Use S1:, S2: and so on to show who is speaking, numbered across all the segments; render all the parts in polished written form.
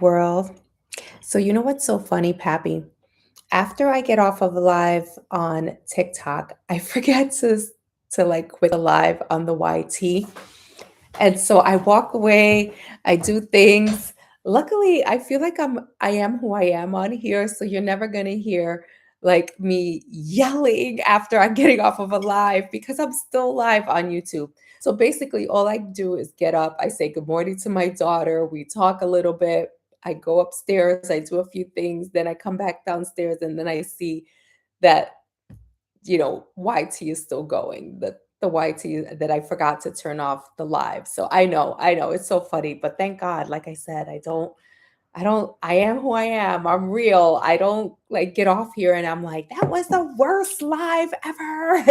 S1: World. So you know what's so funny, Pappy? After I get off of a live on TikTok, I forget to like quit the live on the YT. And so I walk away, I do things. Luckily, I feel like I am who I am on here, so you're never going to hear like me yelling after I'm getting off of a live because I'm still live on YouTube. So basically all I do is get up, I say good morning to my daughter, we talk a little bit, I go upstairs, I do a few things, then I come back downstairs and then I see that YT is still going. The YT that I forgot to turn off the live. So I know, it's so funny, but thank God, like I said, I am who I am. I'm real. I don't like get off here and I'm like, that was the worst live ever.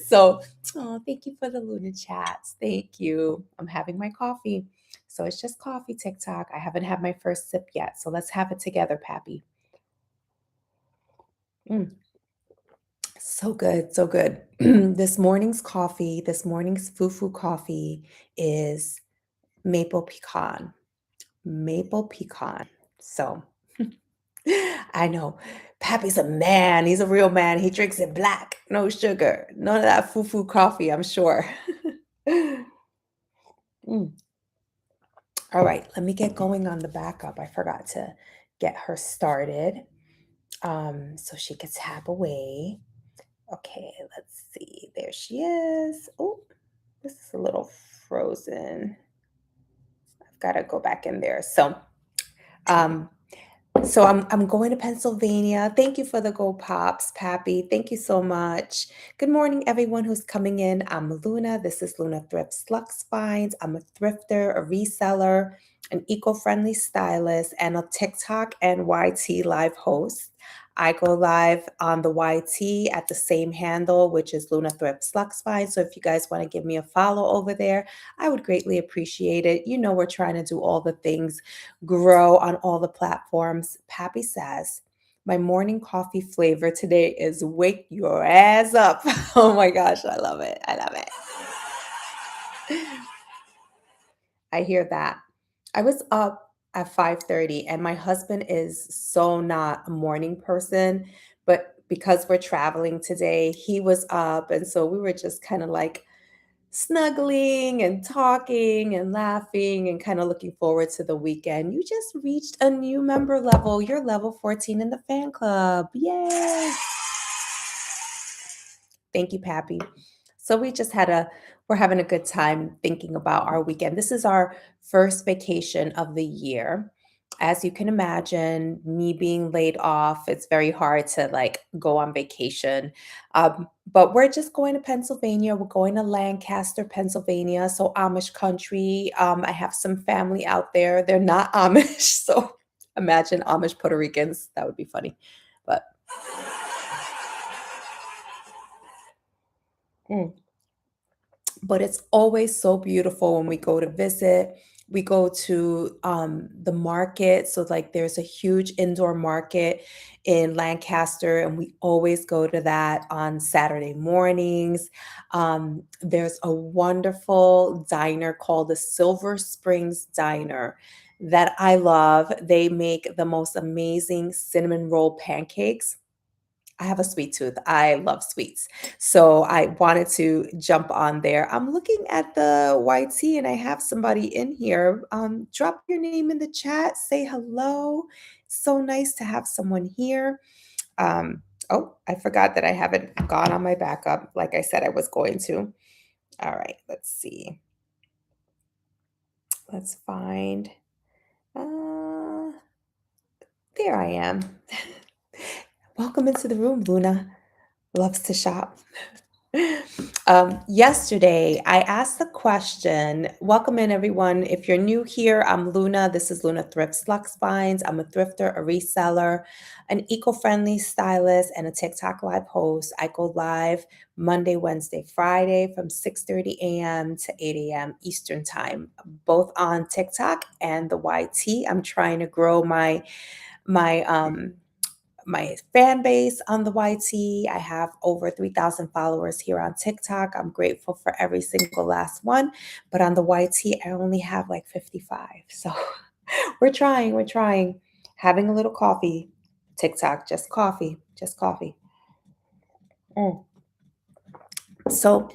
S1: So, oh, thank you for the Luna chats. Thank you. I'm having my coffee. So it's just coffee TikTok. I haven't had my first sip yet. So let's have it together, Pappy. Mm. So good, so good. This morning's fufu coffee is maple pecan. Maple pecan. So I know Pappy's a man. He's a real man. He drinks it black, no sugar, none of that fufu coffee, I'm sure. Mm. All right, let me get going on the backup. I forgot to get her started so she could tap away. Okay, let's see. There she is. Oh, this is a little frozen. I've got to go back in there. Um, so I'm going to Pennsylvania. Thank you for the Go Pops, Pappy. Thank you so much. Good morning, everyone who's coming in. I'm Luna. This is Luna Thrift Slux Finds. I'm a thrifter, a reseller, an eco-friendly stylist, and a TikTok and YT live host. I go live on the YT at the same handle, which is Luna Thrift Slux Finds. So if you guys want to give me a follow over there, I would greatly appreciate it. You know, we're trying to do all the things, grow on all the platforms. Pappy says, my morning coffee flavor today is wake your ass up. Oh my gosh, I love it. I love it. I hear that. I was up at 5:30 and my husband is so not a morning person, but because we're traveling today, he was up and so we were just kind of like snuggling and talking and laughing and kind of looking forward to the weekend. You just reached a new member level. You're level 14 in the fan club. Yay! Thank you, Pappy. So we're having a good time thinking about our weekend. This is our first vacation of the year. As you can imagine, me being laid off, it's very hard to like go on vacation. But we're just going to Pennsylvania. We're going to Lancaster, Pennsylvania, so Amish country. I have some family out there. They're not Amish, so imagine Amish Puerto Ricans. That would be funny. But mm. But it's always so beautiful when we go to visit. We go to the market. So, like, there's a huge indoor market in Lancaster, and we always go to that on Saturday mornings. There's a wonderful diner called the Silver Springs Diner that I love. They make the most amazing cinnamon roll pancakes. I have a sweet tooth. I love sweets. So I wanted to jump on there. I'm looking at the YT and I have somebody in here. Drop your name in the chat. Say hello. So nice to have someone here. Um, oh, I forgot that I haven't gone on my backup like I said I was going to. All right, let's see. Let's find. Uh, there I am. Welcome into the room, Luna. Loves to shop. Yesterday, I asked the question. Welcome in, everyone. If you're new here, I'm Luna. This is Luna Thrift Slux Finds. I'm a thrifter, a reseller, an eco-friendly stylist, and a TikTok live host. I go live Monday, Wednesday, Friday from 6:30 a.m. to 8 a.m. Eastern Time, both on TikTok and the YT. I'm trying to grow my my fan base on the YT. I have over 3,000 followers here on TikTok. I'm grateful for every single last one. But on the YT, I only have like 55. So We're trying. Having a little coffee. TikTok, just coffee, just coffee. Mm. So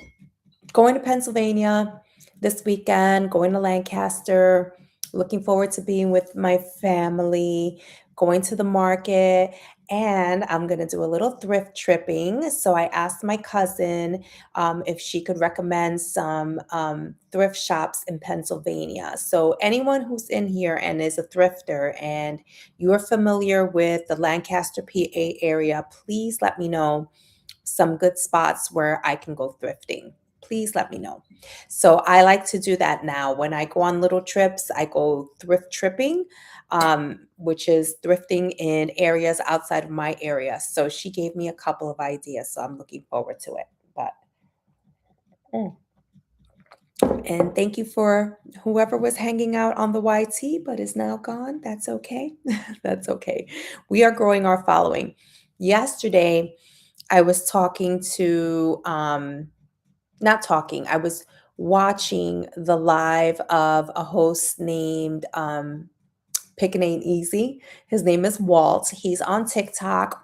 S1: going to Pennsylvania this weekend, going to Lancaster, looking forward to being with my family, going to the market, and I'm going to do a little thrift tripping. So I asked my cousin if she could recommend some thrift shops in Pennsylvania. So anyone who's in here and is a thrifter and you're familiar with the Lancaster, PA area, please let me know some good spots where I can go thrifting. Please let me know. So I like to do that now. When I go on little trips, I go thrift tripping, which is thrifting in areas outside of my area. So she gave me a couple of ideas. So I'm looking forward to it. But mm. And thank you for whoever was hanging out on the YT but is now gone. That's okay. That's okay. We are growing our following. Yesterday, I was talking to not talking, I was watching the live of a host named Pick It Ain't Easy. His name is Walt. He's on TikTok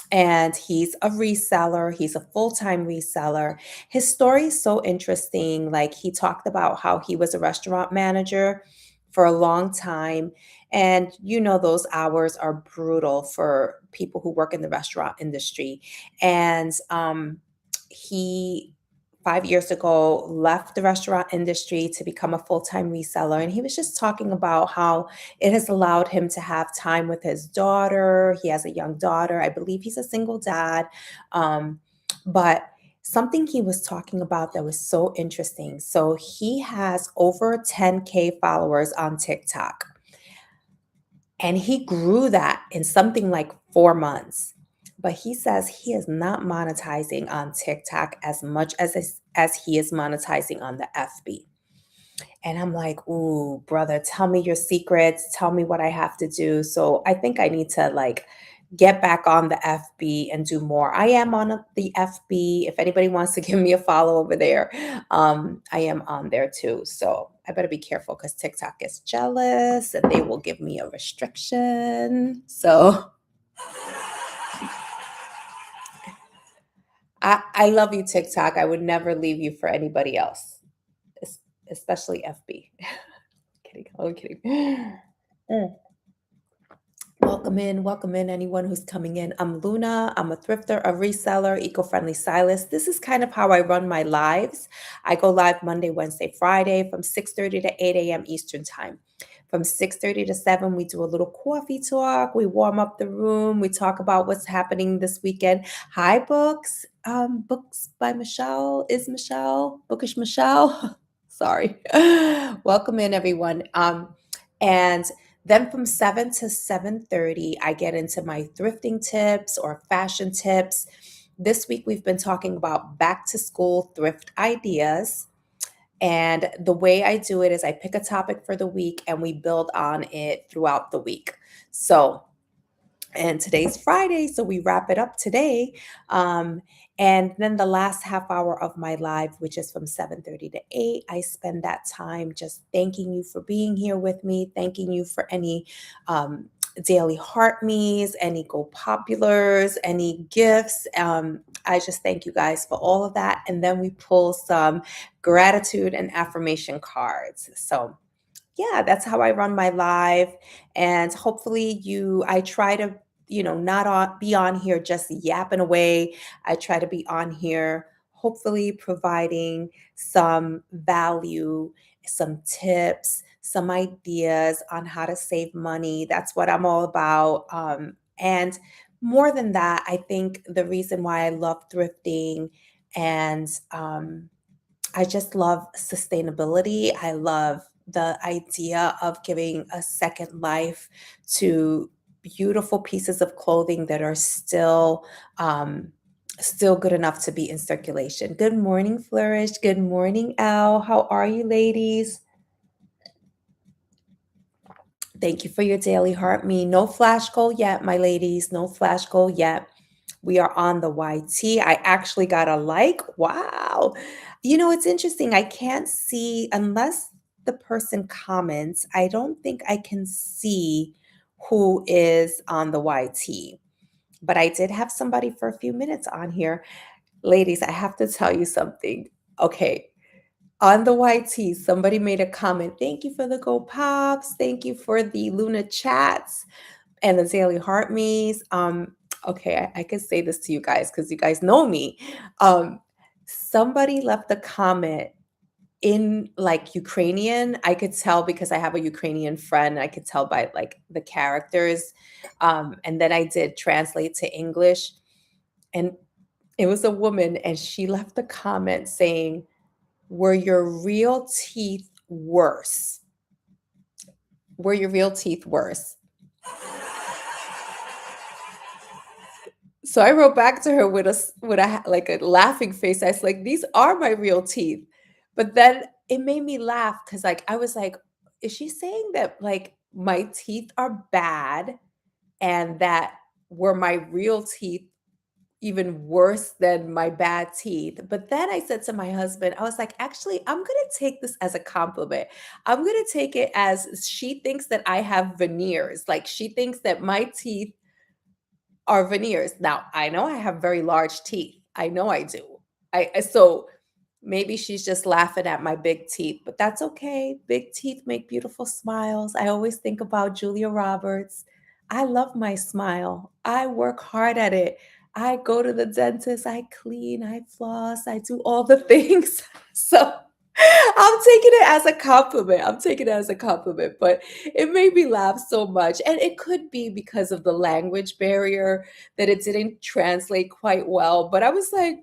S1: and he's a reseller. He's a full-time reseller. His story is so interesting. Like he talked about how he was a restaurant manager for a long time. And you know, those hours are brutal for people who work in the restaurant industry. And he 5 years ago left the restaurant industry to become a full-time reseller. And he was just talking about how it has allowed him to have time with his daughter. He has a young daughter. I believe he's a single dad. But something he was talking about that was so interesting. So he has over 10K followers on TikTok, and he grew that in something like 4 months. But he says he is not monetizing on TikTok as much as he is monetizing on the FB. And I'm like, "Ooh, brother, tell me your secrets. Tell me what I have to do." So I think I need to like get back on the FB and do more. I am on the FB. If anybody wants to give me a follow over there, I am on there too. So I better be careful because TikTok is jealous and they will give me a restriction. So I love you, TikTok. I would never leave you for anybody else, especially FB. Kidding. I'm kidding. Mm. Welcome in, anyone who's coming in. I'm Luna. I'm a thrifter, a reseller, eco-friendly stylist. This is kind of how I run my lives. I go live Monday, Wednesday, Friday from 6:30 to 8 a.m. Eastern Time. From 6:30 to 7, we do a little coffee talk. We warm up the room. We talk about what's happening this weekend. Hi, Books. Books by Michelle. Is Michelle? Bookish Michelle? Sorry. Welcome in, everyone. And then from 7 to 7:30, I get into my thrifting tips or fashion tips. This week we've been talking about back to school thrift ideas. And the way I do it is I pick a topic for the week and we build on it throughout the week. So and today's Friday, so we wrap it up today. And then the last half hour of my live, which is from 7:30 to 8, I spend that time just thanking you for being here with me, thanking you for any daily heart me's, any go populars, any gifts. I just thank you guys for all of that. And then we pull some gratitude and affirmation cards. So yeah, that's how I run my live. And hopefully I try to, not be on here just yapping away. I try to be on here, hopefully providing some value, some tips, some ideas on how to save money. That's what I'm all about. And more than that, I think the reason why I love thrifting and I just love sustainability. I love the idea of giving a second life to beautiful pieces of clothing that are still good enough to be in circulation. Good morning, Flourish. Good morning, Al. How are you, ladies? Thank you for your daily heart me. No flash goal yet, my ladies. No flash goal yet. We are on the YT. I actually got a like. Wow. It's interesting. I can't see unless the person comments, I don't think I can see who is on the YT. But I did have somebody for a few minutes on here. Ladies, I have to tell you something. Okay, on the YT, somebody made a comment. Thank you for the Go Pops. Thank you for the Luna chats and the Daily Heart Me's. Okay, I can say this to you guys because you guys know me. Somebody left a comment in like Ukrainian. I could tell because I have a Ukrainian friend. I could tell by like the characters. And then I did translate to English. And it was a woman, and she left a comment saying, "Were your real teeth worse? Were your real teeth worse?" So I wrote back to her with like a laughing face. I was like, "These are my real teeth." But then it made me laugh because like I was like, "Is she saying that like my teeth are bad and that were my real teeth even worse than my bad teeth?" But then I said to my husband, I was like, "Actually, I'm gonna take this as a compliment. I'm gonna take it as she thinks that I have veneers. Like she thinks that my teeth are veneers." Now, I know I have very large teeth. I know I do. So maybe she's just laughing at my big teeth, but that's okay. Big teeth make beautiful smiles. I always think about Julia Roberts. I love my smile. I work hard at it. I go to the dentist, I clean, I floss, I do all the things. So I'm taking it as a compliment. I'm taking it as a compliment, but it made me laugh so much. And it could be because of the language barrier that it didn't translate quite well. But I was like,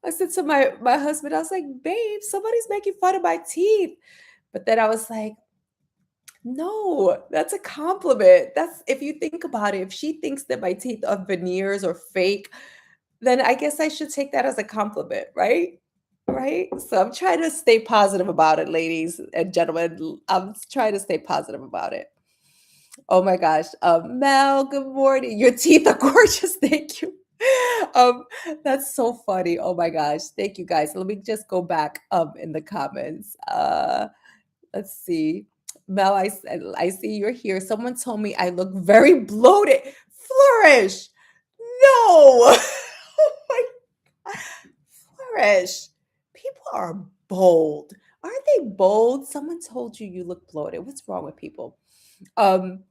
S1: I said to my husband, I was like, "Babe, somebody's making fun of my teeth." But then I was like, "No, that's a compliment. That's if you think about it, if she thinks that my teeth are veneers or fake, then I guess I should take that as a compliment, right?" Right? So I'm trying to stay positive about it, ladies and gentlemen. I'm trying to stay positive about it. Oh my gosh. Mel, good morning. Your teeth are gorgeous. Thank you. Um, that's so funny. Oh my gosh. Thank you guys. Let me just go back in the comments. Let's see. Mel, I see you're here. Someone told me I look very bloated. Flourish. No. Oh my Flourish. People are bold. Aren't they bold? Someone told you you look bloated. What's wrong with people? Um,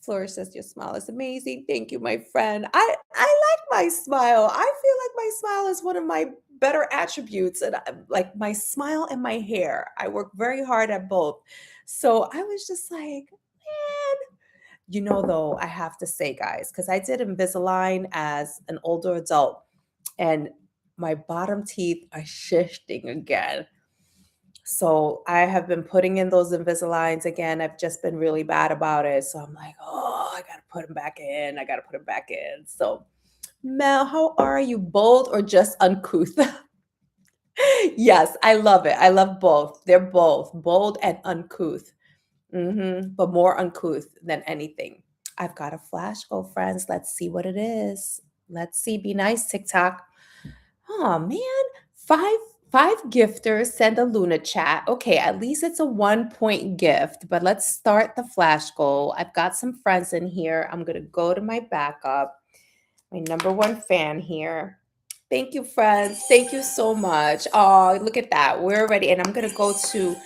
S1: Flourish says your smile is amazing. Thank you, my friend. I like my smile. I feel like my smile is one of my better attributes, and like my smile and my hair. I work very hard at both. So I was just like, man. Though, I have to say, guys, because I did Invisalign as an older adult, and my bottom teeth are shifting again. So I have been putting in those Invisaligns again. I've just been really bad about it. So I'm like, oh, I gotta put them back in. I gotta put them back in. So Mel, how are you? Bold or just uncouth? Yes, I love it. I love both. They're both bold and uncouth. But more uncouth than anything. I've got a flash, go friends. Let's see what it is. Let's see. Be nice, TikTok. Oh man, five five gifters send a Luna chat. Okay, at least it's a 1 point gift, but let's start the flash goal. I've got some friends in here. I'm gonna go to my backup, my number one fan here. Thank you, friends. Thank you so much. Oh, look at that. We're ready. And I'm gonna go to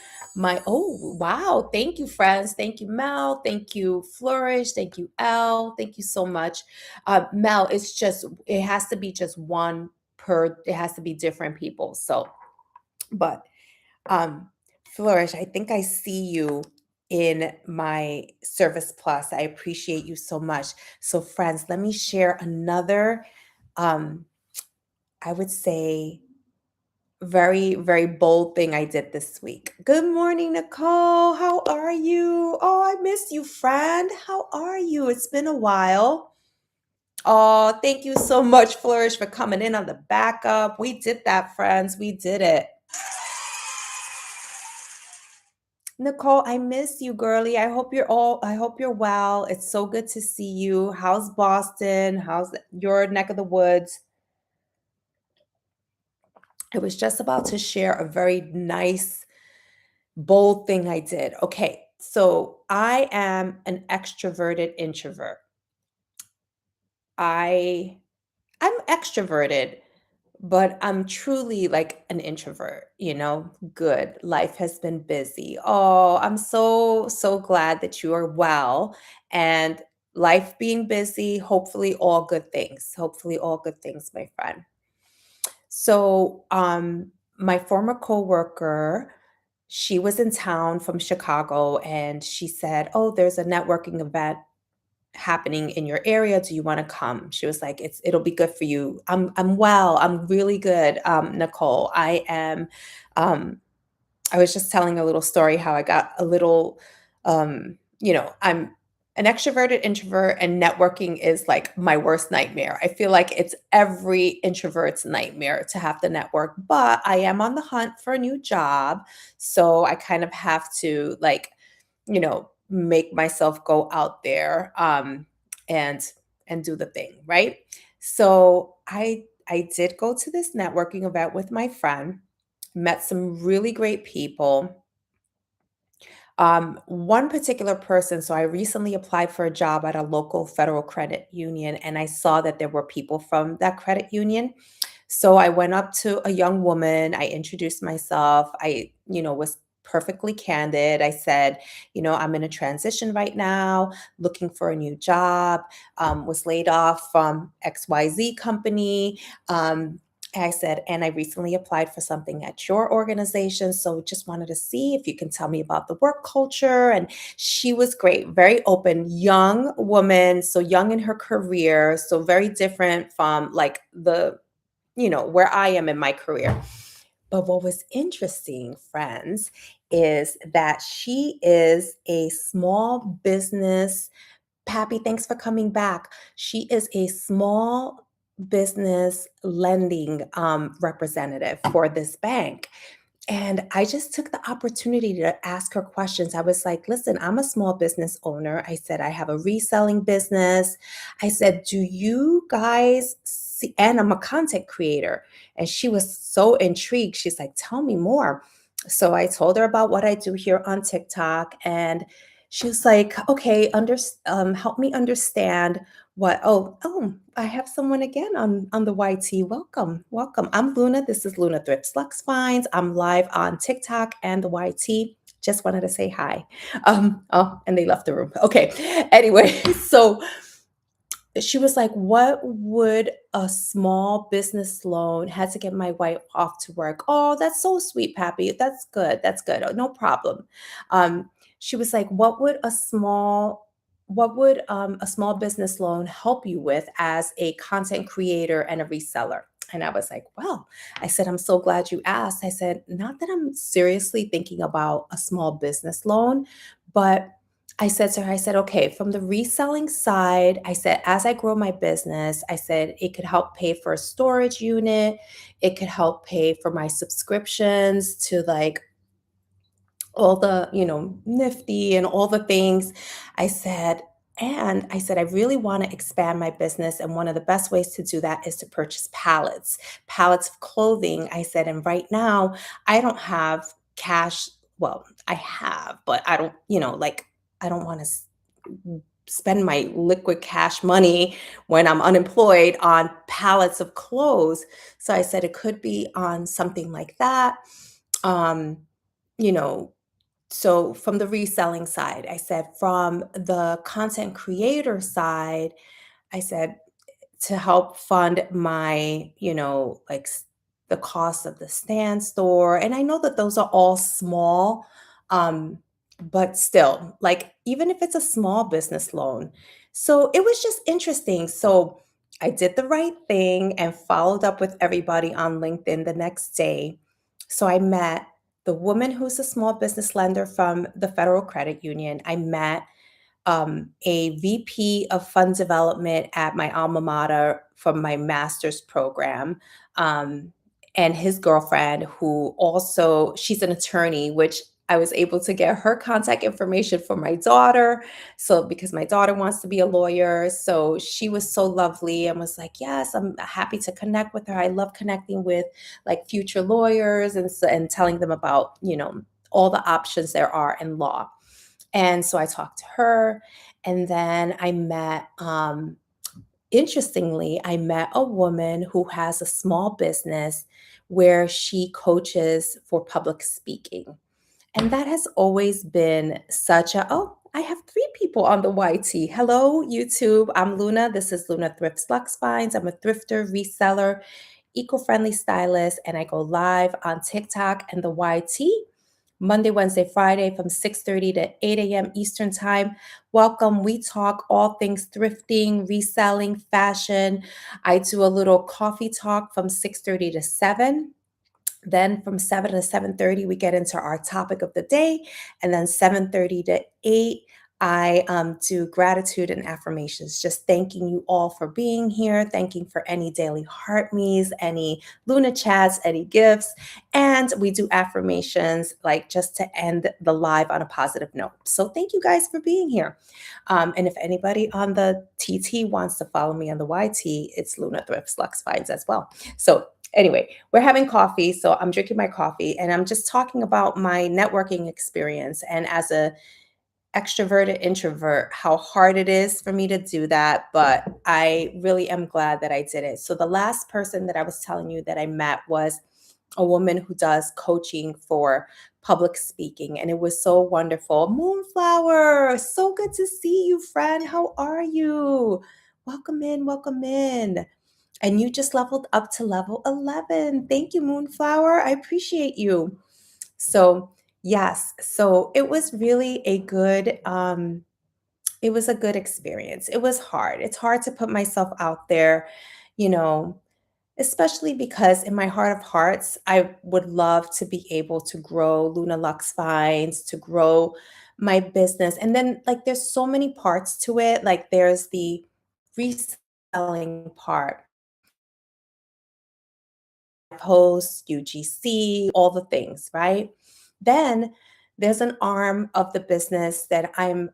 S1: oh wow. Thank you, friends. Thank you, Mel. Thank you, Flourish. Thank you, Elle. Thank you so much. Mel, it has to be just one per, it has to be different people. So, but um Flourish, I think I see you in my Service Plus. I appreciate you so much. So, friends, let me share another um I would say very, very bold thing I did this week. Good morning, Nicole. How are you? Oh, I miss you, friend. How are you? It's been a while. Oh, thank you so much, Flourish, for coming in on the backup. We did that, friends. We did it. Nicole, I miss you, girly. I hope you're well. It's so good to see you. How's Boston? How's your neck of the woods? I was just about to share a very nice Bold thing I did. Okay, so I am an extroverted introvert. I I'm extroverted, but I'm truly like an introvert, Good. Life has been busy. Oh, I'm so glad that you are well, and life being busy, hopefully all good things. Hopefully all good things, my friend. So, my former coworker, she was in town from Chicago and she said, "Oh, there's a networking event happening in your area. Do you want to come?" She was like, it'll be good for you. I'm well. I'm really good, Nicole. Um I was just telling a little story how I got a little, I'm an extroverted introvert, and networking is like my worst nightmare. I feel like it's every introvert's nightmare to have to network, but I am on the hunt for a new job. So I kind of have to, like, make myself go out there, and do the thing, right? So I did go to this networking event with my friend, met some really great people. One particular person, so I recently applied for a job at a local federal credit union, and I saw that there were people from that credit union. So I went up to a young woman, I introduced myself, I, was perfectly candid. I said, "I'm in a transition right now, looking for a new job, was laid off from XYZ company." I said, "And I recently applied for something at your organization. So just wanted to see if you can tell me about the work culture." And she was great, very open, young woman, so young in her career, so very different from like where I am in my career. But what was interesting, friends, is that she is a small business. Pappy, thanks for coming back. She is a small business lending representative for this bank. And I just took the opportunity to ask her questions. I was like, "Listen, I'm a small business owner." I said, "I have a reselling business." I said, "Do you guys see?" And I'm a content creator. And she was so intrigued. She's like, "Tell me more." So I told her about what I do here on TikTok. And she was like, "Okay, help me understand what." I have someone again on the YT. Welcome, welcome. I'm Luna. This is Luna Thrift Slux Finds. I'm live on TikTok and the YT. Just wanted to say hi. And they left the room. Okay. Anyway, so she was like, "What would a small business loan?" Had to get my wife off to work. "Oh, that's so sweet, Pappy. That's good. That's good. Oh, no problem." She was like, what would a small business loan help you with as a content creator and a reseller?" And I was like, "Well," I said, "I'm so glad you asked." I said, "Not that I'm seriously thinking about a small business loan, but," I said to her, I said, "Okay, from the reselling side," I said, "as I grow my business," I said, "it could help pay for a storage unit. It could help pay for my subscriptions to like all the, Nifty and all the things." I said, "And," I said, "I really want to expand my business. And one of the best ways to do that is to purchase pallets of clothing." I said, "And right now, I don't have cash. Well, I have, but I don't, like, I don't want to spend my liquid cash money when I'm unemployed on pallets of clothes." So I said, "It could be on something like that." Um, you know, so from the reselling side, I said, from the content creator side, I said, to help fund my, the cost of the stand store. And I know that those are all small, um, but still, like, even if it's a small business loan. So it was just interesting. So I did the right thing and followed up with everybody on LinkedIn the next day. So I met the woman who's a small business lender from the Federal Credit Union. I met a VP of fund development at my alma mater from my master's program, um, and his girlfriend, who also, she's an attorney, which I was able to get her contact information for my daughter. So, because my daughter wants to be a lawyer. So she was so lovely and was like, "Yes, I'm happy to connect with her. I love connecting with like future lawyers and telling them about, all the options there are in law. And so I talked to her, and then interestingly, I met a woman who has a small business where she coaches for public speaking. And that has always been such a, oh, I have three people on the YT. Hello, YouTube. I'm Luna. This is Luna Thrift Slux Finds. I'm a thrifter, reseller, eco-friendly stylist, and I go live on TikTok and the YT Monday, Wednesday, Friday from 6:30 to 8 a.m. Eastern Time. Welcome. We talk all things thrifting, reselling, fashion. I do a little coffee talk from 6:30 to 7. Then from 7 to 7:30, we get into our topic of the day. And then 7:30 to 8, I do gratitude and affirmations, just thanking you all for being here, thanking for any daily heart me's, any Luna chats, any gifts. And we do affirmations like just to end the live on a positive note. So thank you guys for being here. And if anybody on the TT wants to follow me on the YT, it's Luna Thrift Slux Finds as well. So anyway, we're having coffee. So I'm drinking my coffee and I'm just talking about my networking experience. And as a extroverted introvert, how hard it is for me to do that. But I really am glad that I did it. So the last person that I was telling you that I met was a woman who does coaching for public speaking. And it was so wonderful. Moonflower, so good to see you, friend. How are you? Welcome in, welcome in. And you just leveled up to level 11. Thank you, Moonflower. I appreciate you. So, yes, so it was really it was a good experience. It was hard. It's hard to put myself out there, you know, especially because in my heart of hearts, I would love to be able to grow Luna Lux Finds, to grow my business. And then like there's so many parts to it. Like there's the reselling part, post, UGC, all the things, right? Then there's an arm of the business that I'm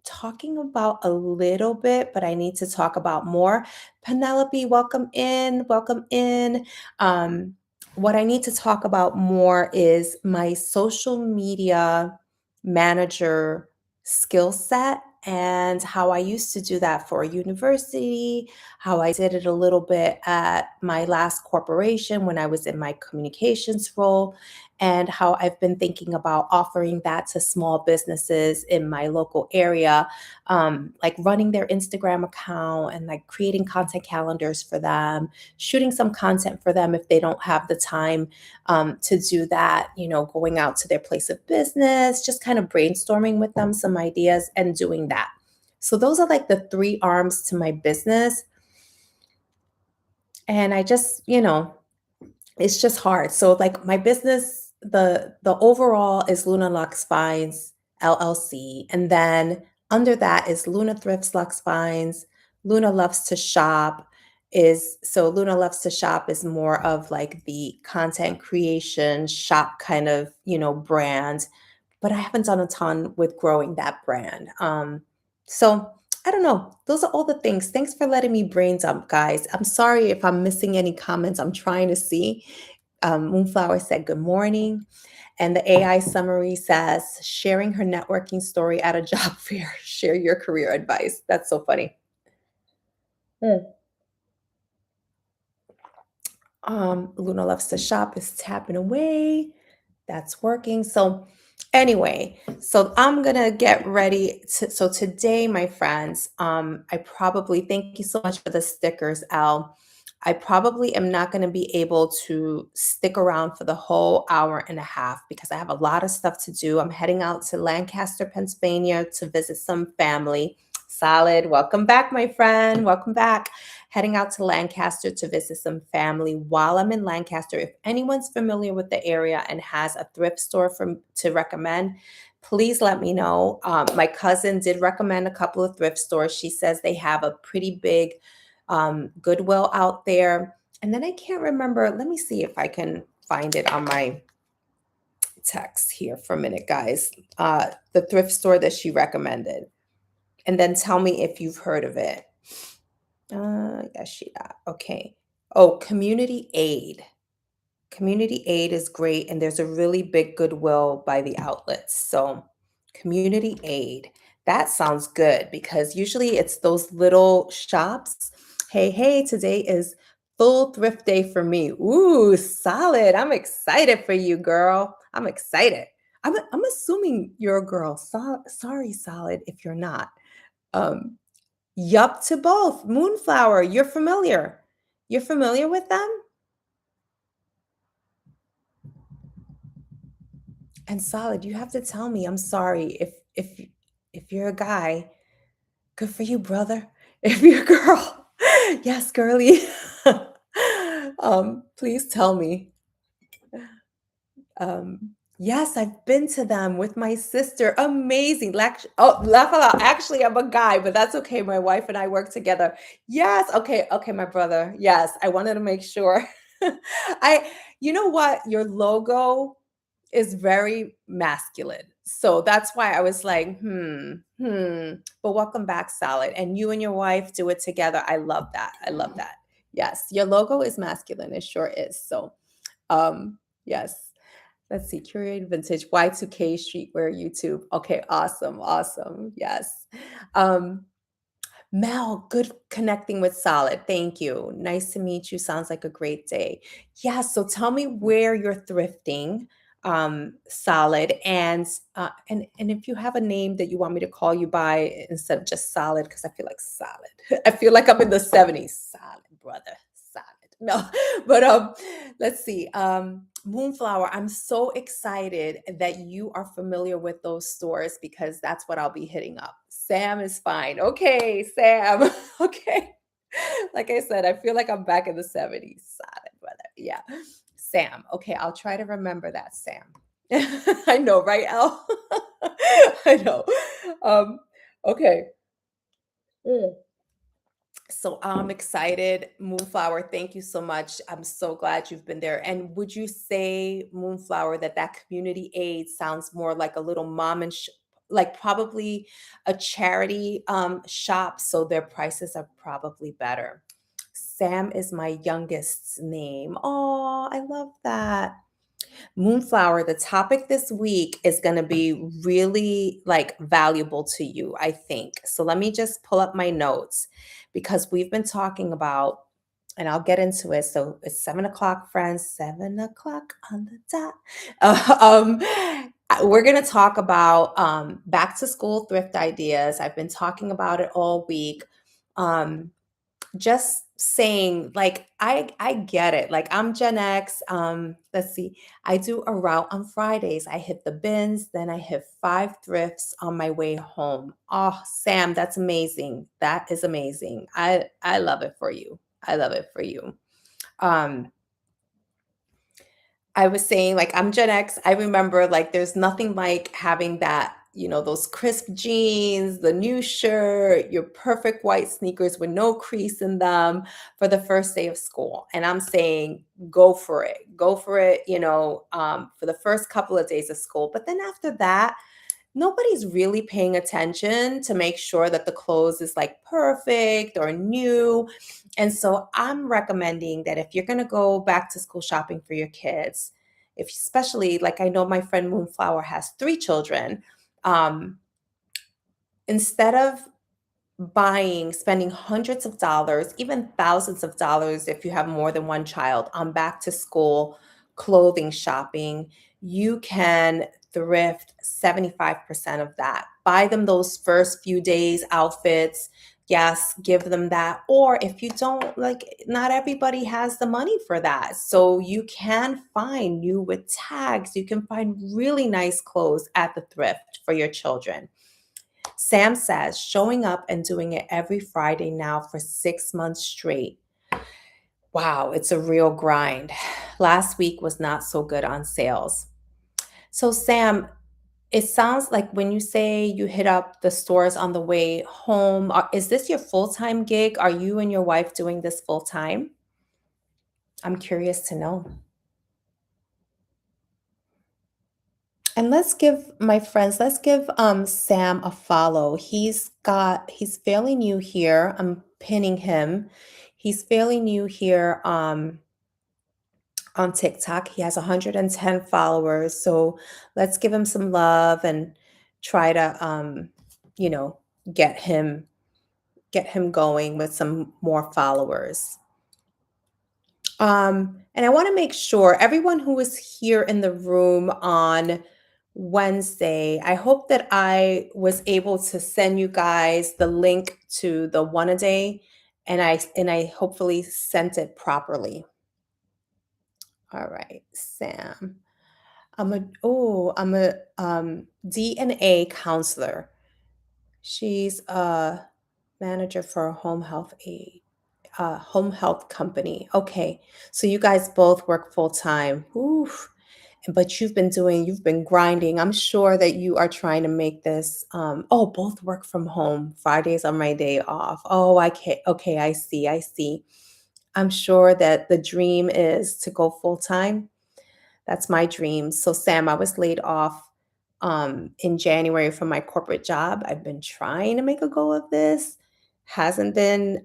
S1: talking about a little bit, but I need to talk about more. Penelope, welcome in, welcome in. Um, what I need to talk about more is my social media manager skill set and how I used to do that for a university, how I did it a little bit at my last corporation when I was in my communications role, and how I've been thinking about offering that to small businesses in my local area, like running their Instagram account and like creating content calendars for them, shooting some content for them if they don't have the time to do that, going out to their place of business, just kind of brainstorming with them some ideas and doing that. So those are like the three arms to my business. And I just, it's just hard. So like my business, the overall is Luna Lux Finds LLC, and then under that is Luna Thrift Lux Finds. Luna Loves to Shop Luna Loves to Shop is more of like the content creation shop kind of brand, but I haven't done a ton with growing that brand. So I don't know. Those are all the things. Thanks for letting me brain dump, guys. I'm sorry if I'm missing any comments. I'm trying to see. Moonflower said, good morning. And the AI summary says, sharing her networking story at a job fair. Share your career advice. That's so funny. Hmm. Luna Loves to Shop is tapping away. That's working. So anyway, so I'm gonna get ready so today, my friends, I probably thank you so much for the stickers, Al. I probably am not going to be able to stick around for the whole hour and a half because I have a lot of stuff to do. I'm heading out to Lancaster, Pennsylvania to visit some family. Solid. Welcome back, my friend. Welcome back. Heading out to Lancaster to visit some family while I'm in Lancaster. If anyone's familiar with the area and has a thrift store to recommend, please let me know. My cousin did recommend a couple of thrift stores. She says they have a pretty big Goodwill out there. And then I can't remember. Let me see if I can find it on my text here for a minute, guys. The thrift store that she recommended. And then tell me if you've heard of it. Yashida. Okay. Oh, Community Aid. Community aid is great, and there's a really big goodwill by the outlets. So, community aid, that sounds good because usually it's those little shops. Hey, hey, today is full thrift day for me. Ooh, solid. I'm excited for you, girl. I'm excited. I'm assuming you're a girl. Sorry, solid, if you're not. Um, yup to both. Moonflower, you're familiar. You're familiar with them? And solid, you have to tell me. I'm sorry if you're a guy, good for you, brother. If you're a girl, yes, girly. Please tell me. Yes, I've been to them with my sister. Amazing. Laugh out loud. Actually, I'm a guy, but that's okay. My wife and I work together. Yes. Okay. Okay, my brother. Yes. I wanted to make sure. I, you know what? Your logo is very masculine. So that's why I was like, But welcome back, Salad. And you and your wife do it together. I love that. I love that. Yes. Your logo is masculine. It sure is. So, yes. Let's see, curated vintage Y2K streetwear YouTube. Okay, awesome, awesome. Yes. Um, Mel, good connecting with Solid. Thank you. Nice to meet you. Sounds like a great day. Yeah, so tell me where you're thrifting, Solid, and if you have a name that you want me to call you by instead of just Solid, because I feel like Solid. I feel like I'm in the 70s. Solid, brother. Solid. No, but let's see. Moonflower, I'm so excited that you are familiar with those stores because that's what I'll be hitting up. Sam is fine. Okay, Sam. Okay. Like I said, I feel like I'm back in the 70s. Solid, brother. Yeah. Sam. Okay, I'll try to remember that, Sam. I know, right, Elle? I know. Um, okay. Mm. So I'm excited. Moonflower, thank you so much. I'm so glad you've been there. And would you say, Moonflower, that that community aid sounds more like a little mom and like probably a charity shop, so their prices are probably better. Sam is my youngest's name. Oh, I love that. Moonflower, the topic this week is going to be really like valuable to you, I think. So let me just pull up my notes because we've been talking about, and I'll get into it. So it's 7 o'clock, friends, 7 o'clock on the dot. We're going to talk about back to school thrift ideas. I've been talking about it all week. Um, just saying like I get it. Like I'm Gen X. Let's see. I do a route on Fridays. I hit the bins, then I hit 5 thrifts on my way home. Oh, Sam, that's amazing. That is amazing. I love it for you. I love it for you. Um I was saying, like, I'm Gen X. I remember, like, there's nothing like having that, those crisp jeans, the new shirt, your perfect white sneakers with no crease in them for the first day of school. And I'm saying, go for it. Go for it, for the first couple of days of school. But then after that, nobody's really paying attention to make sure that the clothes is like perfect or new. And so I'm recommending that if you're going to go back to school shopping for your kids, if especially like I know my friend Moonflower has 3 children, um, instead of spending hundreds of dollars, even thousands of dollars if you have more than one child on back to school clothing shopping, you can thrift 75% of that. Buy them those first few days outfits. Yes, give them that. Or if you don't, like, not everybody has the money for that. So you can find new with tags. You can find really nice clothes at the thrift for your children. Sam says showing up and doing it every Friday now for 6 months straight. Wow, it's a real grind. Last week was not so good on sales. So, Sam, it sounds like when you say you hit up the stores on the way home, is this your full time gig? Are you and your wife doing this full time? I'm curious to know. And let's give Sam a follow. He's fairly new here. I'm pinning him. He's fairly new here on TikTok. He has 110 followers. So let's give him some love and try to you know, get him get him going with some more followers. And I want to make sure everyone who was here in the room on Wednesday, I hope that I was able to send you guys the link to the one a day, and I hopefully sent it properly. All right, Sam. I'm a DNA counselor. She's a manager for a home health company. Okay. So you guys both work full time. Oof. But you've been grinding. I'm sure that you are trying to make this. Oh, both work from home. Fridays are my day off. Oh, I can't. Okay. I see. I see. I'm sure that the dream is to go full time. That's my dream. So, Sam, I was laid off in January from my corporate job. I've been trying to make a go of this. Hasn't been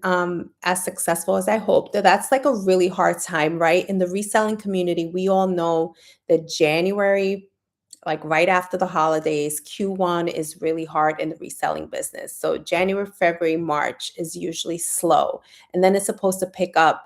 S1: as successful as I hoped. That's like a really hard time, right? In the reselling community, we all know that January, like right after the holidays, Q1 is really hard in the reselling business. So, January, February, March is usually slow. And then it's supposed to pick up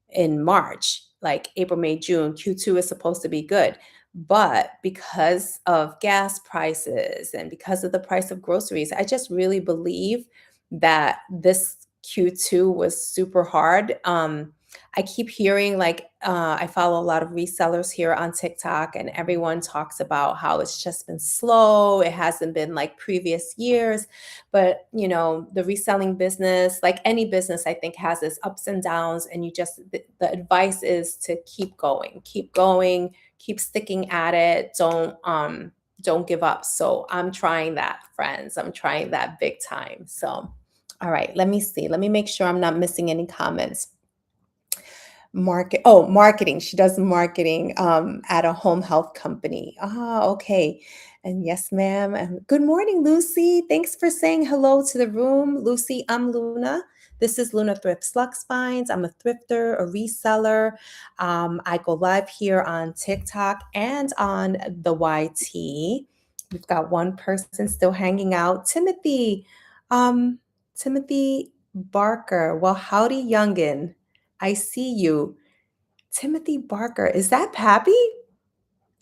S1: in March, like April, May, June, Q2 is supposed to be good. But because of gas prices and because of the price of groceries, I just really believe that this Q2 was super hard. I keep hearing I follow a lot of resellers here on TikTok, and everyone talks about how it's just been slow. It hasn't been like previous years. But, the reselling business, like any business, I think has its ups and downs. And the advice is to keep going, keep sticking at it. Don't give up. So I'm trying that, friends. I'm trying that big time. So, all right, let me see. Let me make sure I'm not missing any comments. Marketing. She does marketing at a home health company. Ah, okay. And yes, ma'am. And good morning, Lucy. Thanks for saying hello to the room. Lucy, I'm Luna. This is Luna Thrift Slux Finds. I'm a thrifter, a reseller. I go live here on TikTok and on the YT. We've got one person still hanging out. Um, Timothy Barker. Well, howdy, youngin. I see you. Timothy Barker. Is that Pappy?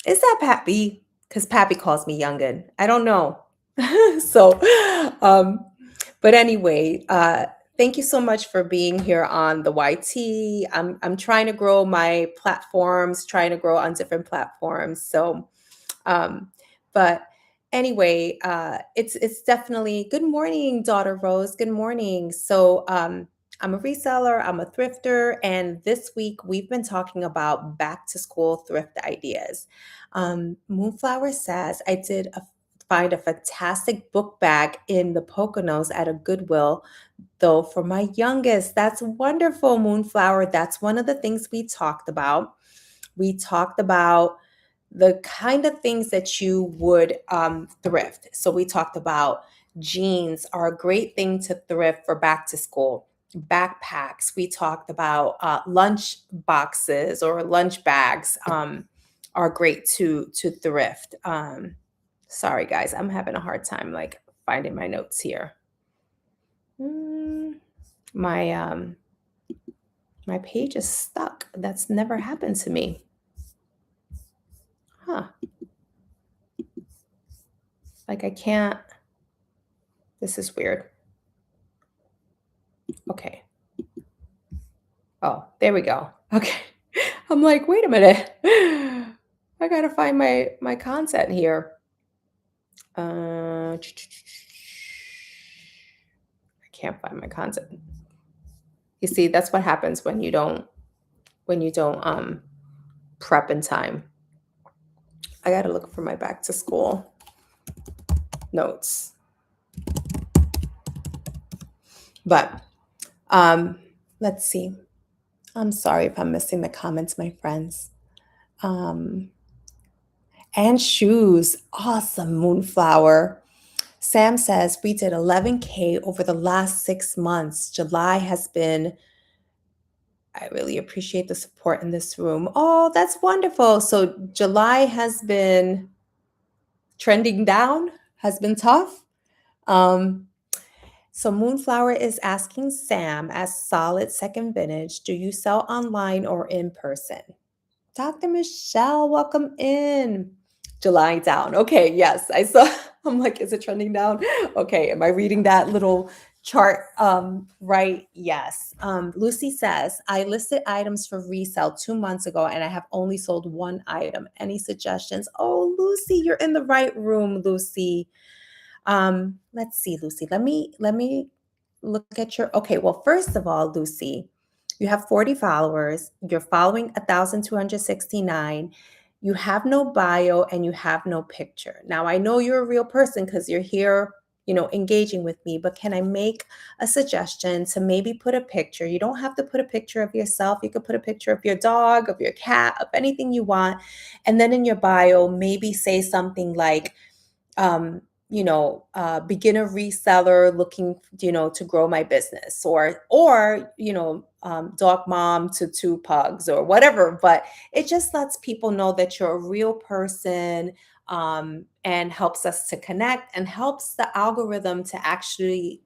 S1: Is that Pappy? Because Pappy calls me youngin. I don't know. so, um, but anyway, thank you so much for being here on the YT. I'm trying to grow my platforms, trying to grow on different platforms. So, um, but anyway, it's definitely good morning, daughter Rose. Good morning. So I'm a reseller, I'm a thrifter, and this week we've been talking about back to school thrift ideas. Moonflower says find a fantastic book bag in the Poconos at a Goodwill, though for my youngest. That's wonderful, Moonflower. That's one of the things we talked about. We talked about the kind of things that you would thrift. So we talked about jeans are a great thing to thrift for back to school. Backpacks. We talked about lunch boxes or lunch bags are great to thrift. Sorry guys, I'm having a hard time like finding my notes here. Mm, my my page is stuck. That's never happened to me. Huh. Like I can't. This is weird. Okay. Oh, there we go. Okay. I'm like, wait a minute. I gotta find my content here. I can't find my content. You see, that's what happens when you don't prep in time. I gotta look for my back to school notes. But let's see. I'm sorry if I'm missing the comments, my friends. Um, and shoes. Awesome, Moonflower. Sam says we did 11K over the last 6 months. July I really appreciate the support in this room. Oh, that's wonderful. So July has been trending down, has been tough. Um, so Moonflower is asking Sam, as solid second vintage, do you sell online or in person? Dr. Michelle, welcome in. July down. Okay, yes, I saw. I'm like, is it trending down? Okay, am I reading that little chart right? Yes. Lucy says, I listed items for resale 2 months ago and I have only sold one item. Any suggestions? Oh, Lucy, you're in the right room, Lucy. Let's see, Lucy. Let me look at your okay. Well, first of all, Lucy, you have 40 followers, you're following 1,269, you have no bio and you have no picture. Now I know you're a real person because you're here, engaging with me, but can I make a suggestion to maybe put a picture? You don't have to put a picture of yourself. You could put a picture of your dog, of your cat, of anything you want. And then in your bio, maybe say something like, beginner reseller looking, to grow my business, or dog mom to two pugs or whatever. But it just lets people know that you're a real person, and helps us to connect and helps the algorithm to actually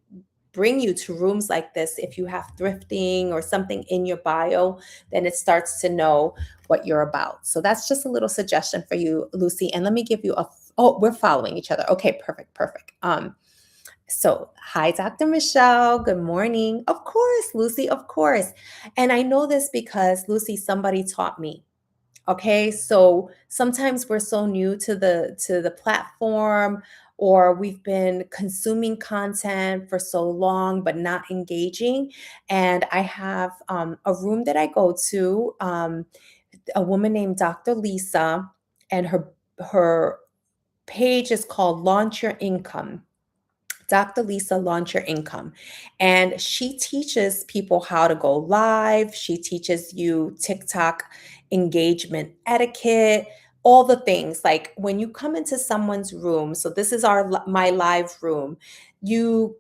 S1: bring you to rooms like this. If you have thrifting or something in your bio, then it starts to know what you're about. So that's just a little suggestion for you, Lucy. And let me give you oh, we're following each other. Okay, perfect, perfect. So hi, Dr. Michelle. Good morning. Of course, Lucy, of course. And I know this because Lucy, somebody taught me. Okay, so sometimes we're so new to the platform, or we've been consuming content for so long but not engaging. And I have a room that I go to, a woman named Dr. Lisa, and her page is called Launch Your Income. Dr. Lisa, Launch Your Income. And she teaches people how to go live. She teaches you TikTok engagement etiquette, all the things. Like when you come into someone's room, so this is my live room. You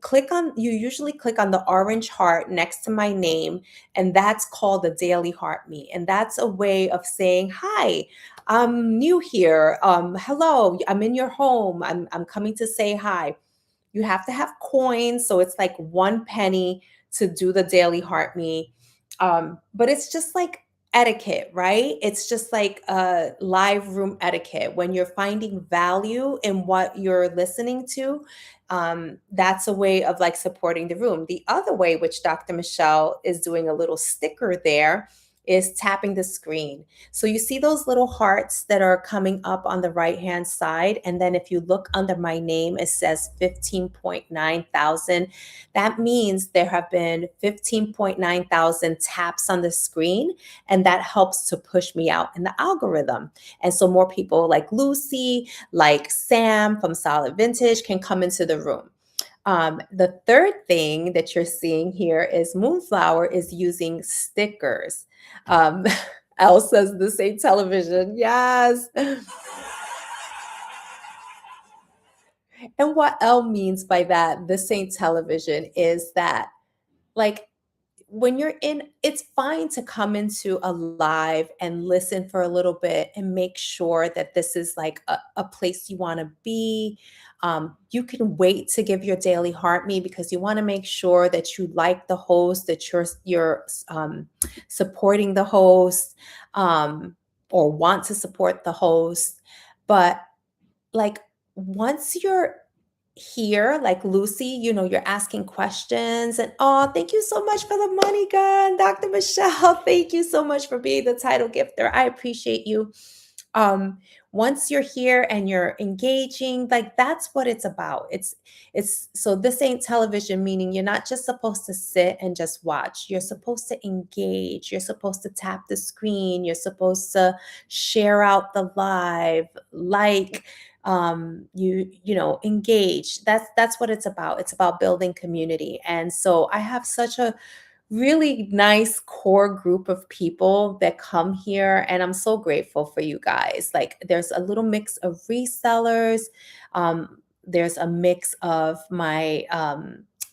S1: usually click on the orange heart next to my name, and that's called the Daily Heart Me. And that's a way of saying, hi, I'm new here. Hello, I'm in your home. I'm coming to say hi. You have to have coins, so it's like 1 penny to do the daily heart me. But it's just like etiquette, right? It's just like live room etiquette. When you're finding value in what you're listening to, that's a way of like supporting the room. The other way, which Dr. Michelle is doing a little sticker there, is tapping the screen. So you see those little hearts that are coming up on the right-hand side. And then if you look under my name, it says 15.9 thousand. That means there have been 15.9 thousand taps on the screen. And that helps to push me out in the algorithm. And so more people like Lucy, like Sam from Solid Vintage can come into the room. The third thing that you're seeing here is Moonflower is using stickers. Um, Elle says the same television. Yes. And what Elle means by that, the same television, is that like when you're in, it's fine to come into a live and listen for a little bit and make sure that this is like a place you want to be. You can wait to give your daily heart me because you want to make sure that you like the host, that you're supporting the host, or want to support the host. But like once you're here, like Lucy, you're asking questions, and oh, thank you so much for the money gun, Dr. Michelle. Thank you so much for being the title gifter. I appreciate you. Um, Once you're here and you're engaging, like that's what it's about. It's so this ain't television, meaning you're not just supposed to sit and just watch. You're supposed to engage. You're supposed to tap the screen. You're supposed to share out the live, like engage. That's what it's about. It's about building community. And so I have such a really nice core group of people that come here, and I'm so grateful for you guys. Like there's a little mix of resellers, there's a mix of my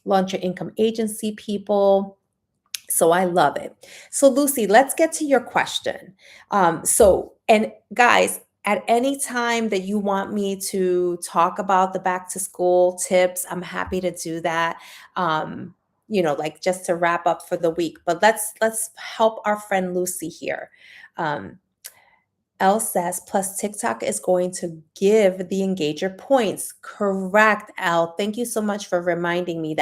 S1: launch your income agency people, So I love it. So Lucy, let's get to your question. And guys, at any time that you want me to talk about the back to school tips, I'm happy to do that. Like just to wrap up for the week. But let's help our friend Lucy here. Um, Elle says, plus TikTok is going to give the engager points. Correct, Elle. Thank you so much for reminding me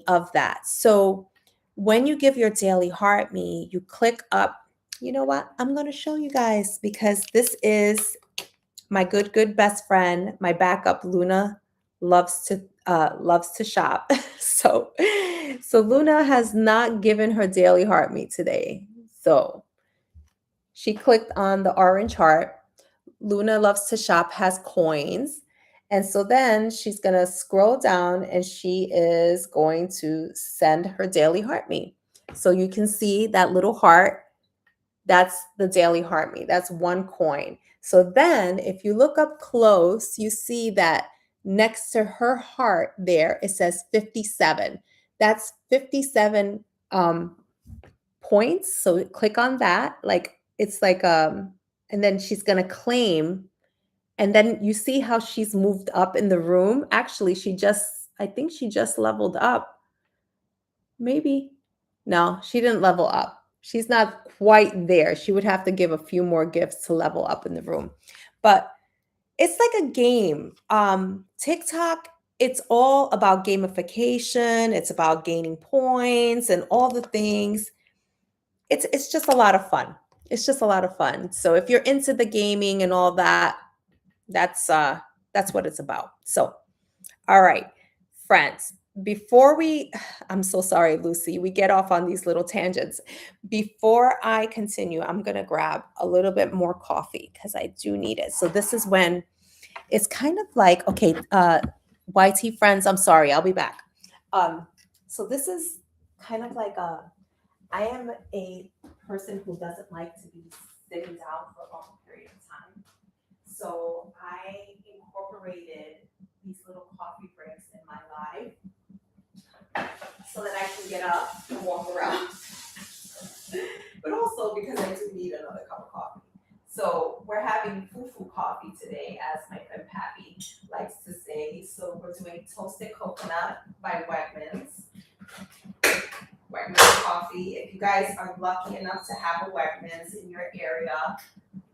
S1: of that. So when you give your daily heart me, you click up. You know what? I'm going to show you guys because this is my good best friend, my backup. Luna loves to shop. So Luna has not given her daily heart me today. So she clicked on the orange heart. Luna loves to shop, has coins. And so then she's going to scroll down and she is going to send her daily heart me. So you can see that little heart. That's the daily heart me. That's one coin. So then if you look up close, you see that next to her heart there, it says 57. That's 57 points. So click on that. Like it's like and then she's going to claim, and then you see how she's moved up in the room. Actually, I think she just leveled up. Maybe. No, she didn't level up. She's not quite there. She would have to give a few more gifts to level up in the room. But it's like a game. TikTok, it's all about gamification. It's about gaining points and all the things. It's just a lot of fun. It's just a lot of fun. So if you're into the gaming and all that, that's what it's about. So, all right, friends, before we I'm so sorry, Lucy, we get off on these little tangents. Before I continue, I'm going to grab a little bit more coffee cuz I do need it. So this is when it's kind of like, okay, YT friends, I'm sorry, I'll be back. So this is kind of like I am a person who doesn't like to be sitting down for a long period of time. So I incorporated these little coffee breaks in my life so that I can get up and walk around. But also because I do need another cup of coffee. So we're having fufu coffee today, as my friend Pappy likes to say. So we're doing toasted coconut by Wegmans. Wegmans coffee. If you guys are lucky enough to have a Wegmans in your area,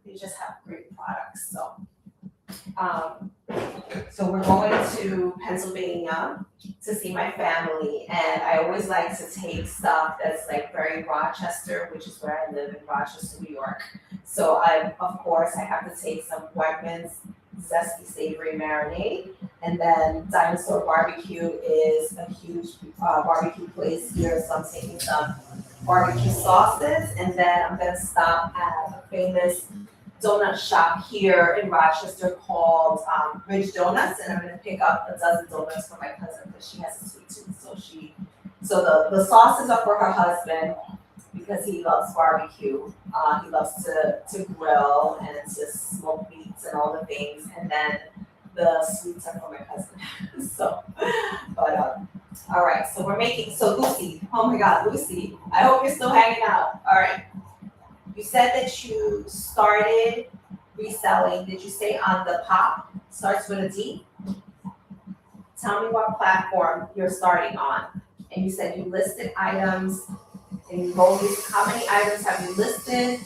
S1: they just have great products. Um, so we're going to Pennsylvania to see my family, and I always like to take stuff that's like very Rochester, which is where I live in Rochester, New York. So of course I have to take some Wegmans zesty savory marinade, and then Dinosaur Barbecue is a huge barbecue place here, so I'm taking some barbecue sauces, and then I'm gonna stop at a famous donut shop here in Rochester called Ridge Donuts, and I'm gonna pick up a dozen donuts for my cousin because she has a sweet tooth. So the sauces are for her husband because he loves barbecue. He loves to grill and to smoke meats and all the things, and then the sweets are for my cousin. All right. So Lucy. Oh my God, Lucy. I hope you're still hanging out. All right. You said that you started reselling. Did you say on the pop? Starts with a D? Tell me what platform you're starting on. And you said you listed items, and how many items have you listed?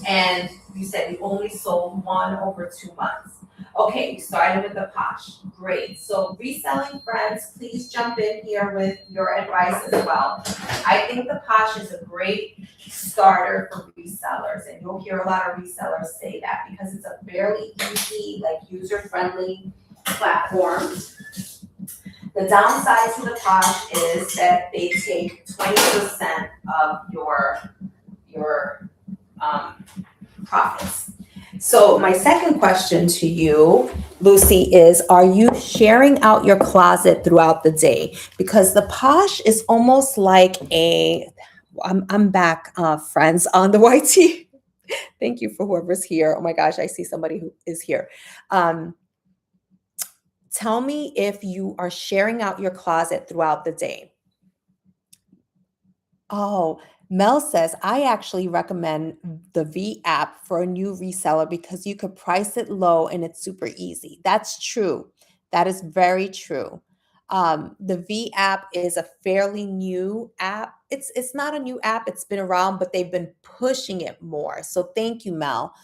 S1: And you said you only sold one over 2 months. Okay, you started with the Posh. Great. So reselling friends, please jump in here with your advice as well. I think the Posh is a great starter for resellers, and you'll hear a lot of resellers say that because it's a fairly easy, like user-friendly platform. The downside to the Posh is that they take 20% of your profits. So my second question to you, Lucy, is are you sharing out your closet throughout the day? Because the Posh is almost like I'm back, friends on the YT. Thank you for whoever's here. Oh my gosh, I see somebody who is here. Tell me if you are sharing out your closet throughout the day. Oh, Mel says, I actually recommend the V app for a new reseller because you could price it low and it's super easy. That's true. That is very true. The V app is a fairly new app. It's not a new app. It's been around, but they've been pushing it more. So thank you, Mel.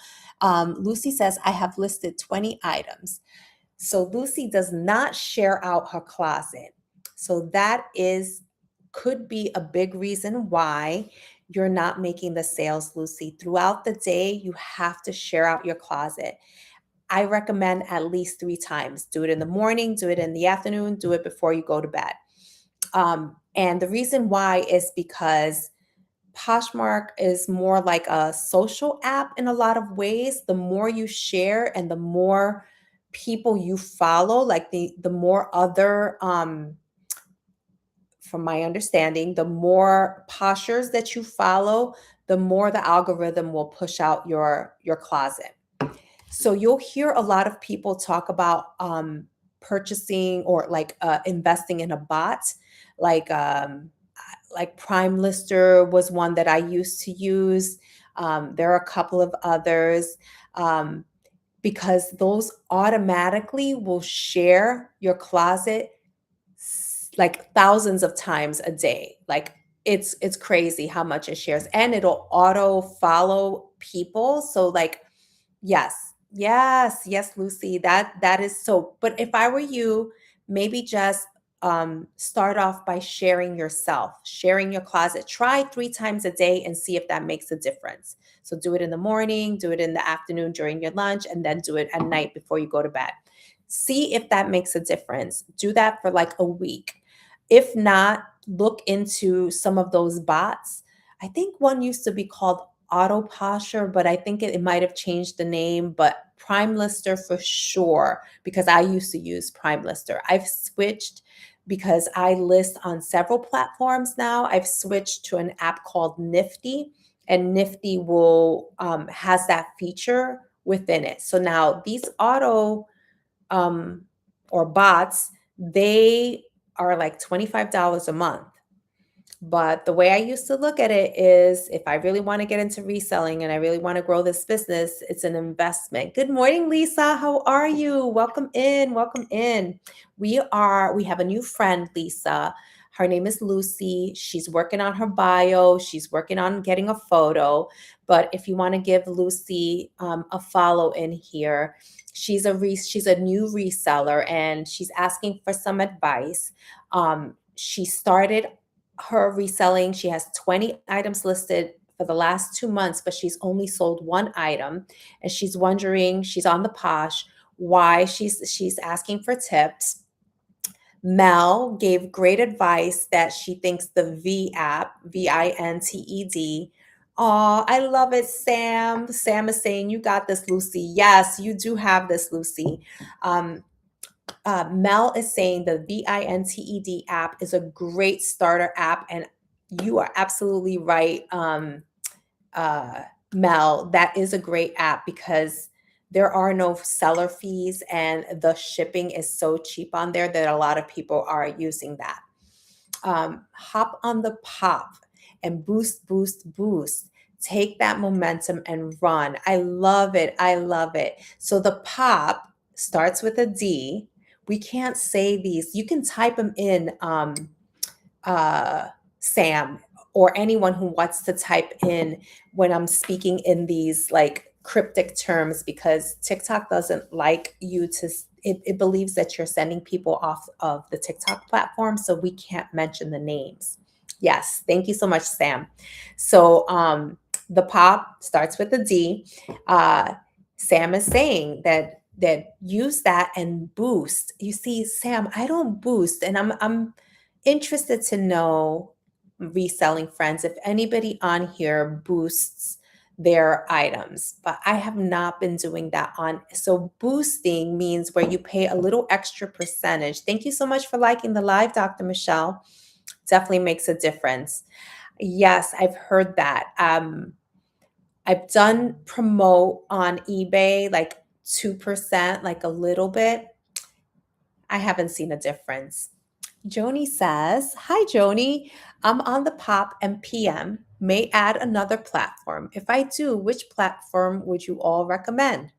S1: Lucy says, I have listed 20 items. So Lucy does not share out her closet. So that is could be a big reason why you're not making the sales, Lucy. Throughout the day, you have to share out your closet. I recommend at least 3 times. Do it in the morning, do it in the afternoon, do it before you go to bed. And the reason why is because Poshmark is more like a social app in a lot of ways. The more you share and the more people you follow, like the more other from my understanding, the more postures that you follow, the more the algorithm will push out your closet. So you'll hear a lot of people talk about purchasing or like investing in a bot, like Prime Lister was one that I used to use. There are a couple of others um, because those automatically will share your closet like thousands of times a day. Like it's crazy how much it shares, and it'll auto follow people. So like yes. Yes, yes, Lucy. That is so. But if I were you, maybe just start off by sharing yourself, sharing your closet. Try 3 times a day and see if that makes a difference. So do it in the morning, do it in the afternoon during your lunch, and then do it at night before you go to bed. See if that makes a difference. Do that for like a week. If not, look into some of those bots. I think one used to be called Auto Posture, but I think it might have changed the name. But Prime Lister for sure, because I used to use Prime Lister. I've switched because I list on several platforms now. I've switched to an app called Nifty, and Nifty will has that feature within it. So now these auto um, or bots, they are like $25 a month. But the way I used to look at it is if I really want to get into reselling and I really want to grow this business, it's an investment. Good morning, Lisa. How are you? Welcome in. Welcome in. We have a new friend, Lisa. Her name is Lucy. She's working on her bio. She's working on getting a photo. But if you want to give Lucy a follow in here, she's a new reseller and she's asking for some advice. She started her reselling. She has 20 items listed for the last 2 months, but she's only sold one item. And she's wondering, she's on the Posh, why she's asking for tips. Mel gave great advice that she thinks the V app, Vinted. Oh, I love it, Sam. Sam is saying, you got this, Lucy. Yes, you do have this, Lucy. Um, Mel is saying the Vinted app is a great starter app, and you are absolutely right, uh, Mel. That is a great app because there are no seller fees, and the shipping is so cheap on there that a lot of people are using that. Hop on the pop and boost, boost, boost. Take that momentum and run. I love it. I love it. So the pop starts with a D. We can't say these. You can type them in, uh, Sam, or anyone who wants to type in when I'm speaking in these like cryptic terms because TikTok doesn't like you to, it believes that you're sending people off of the TikTok platform. So we can't mention the names. Yes. Thank you so much, Sam. So the pop starts with a D. Sam is saying that use that and boost. You see, Sam, I don't boost, and I'm interested to know, reselling friends, if anybody on here boosts their items, but I have not been doing that on. So boosting means where you pay a little extra percentage. Thank you so much for liking the live, Dr. Michelle. Definitely makes a difference. Yes, I've heard that. I've done promote on eBay like 2%, like a little bit. I haven't seen a difference. Joni says, hi, Joni. I'm on the pop and PM. May add another platform. If I do, which platform would you all recommend?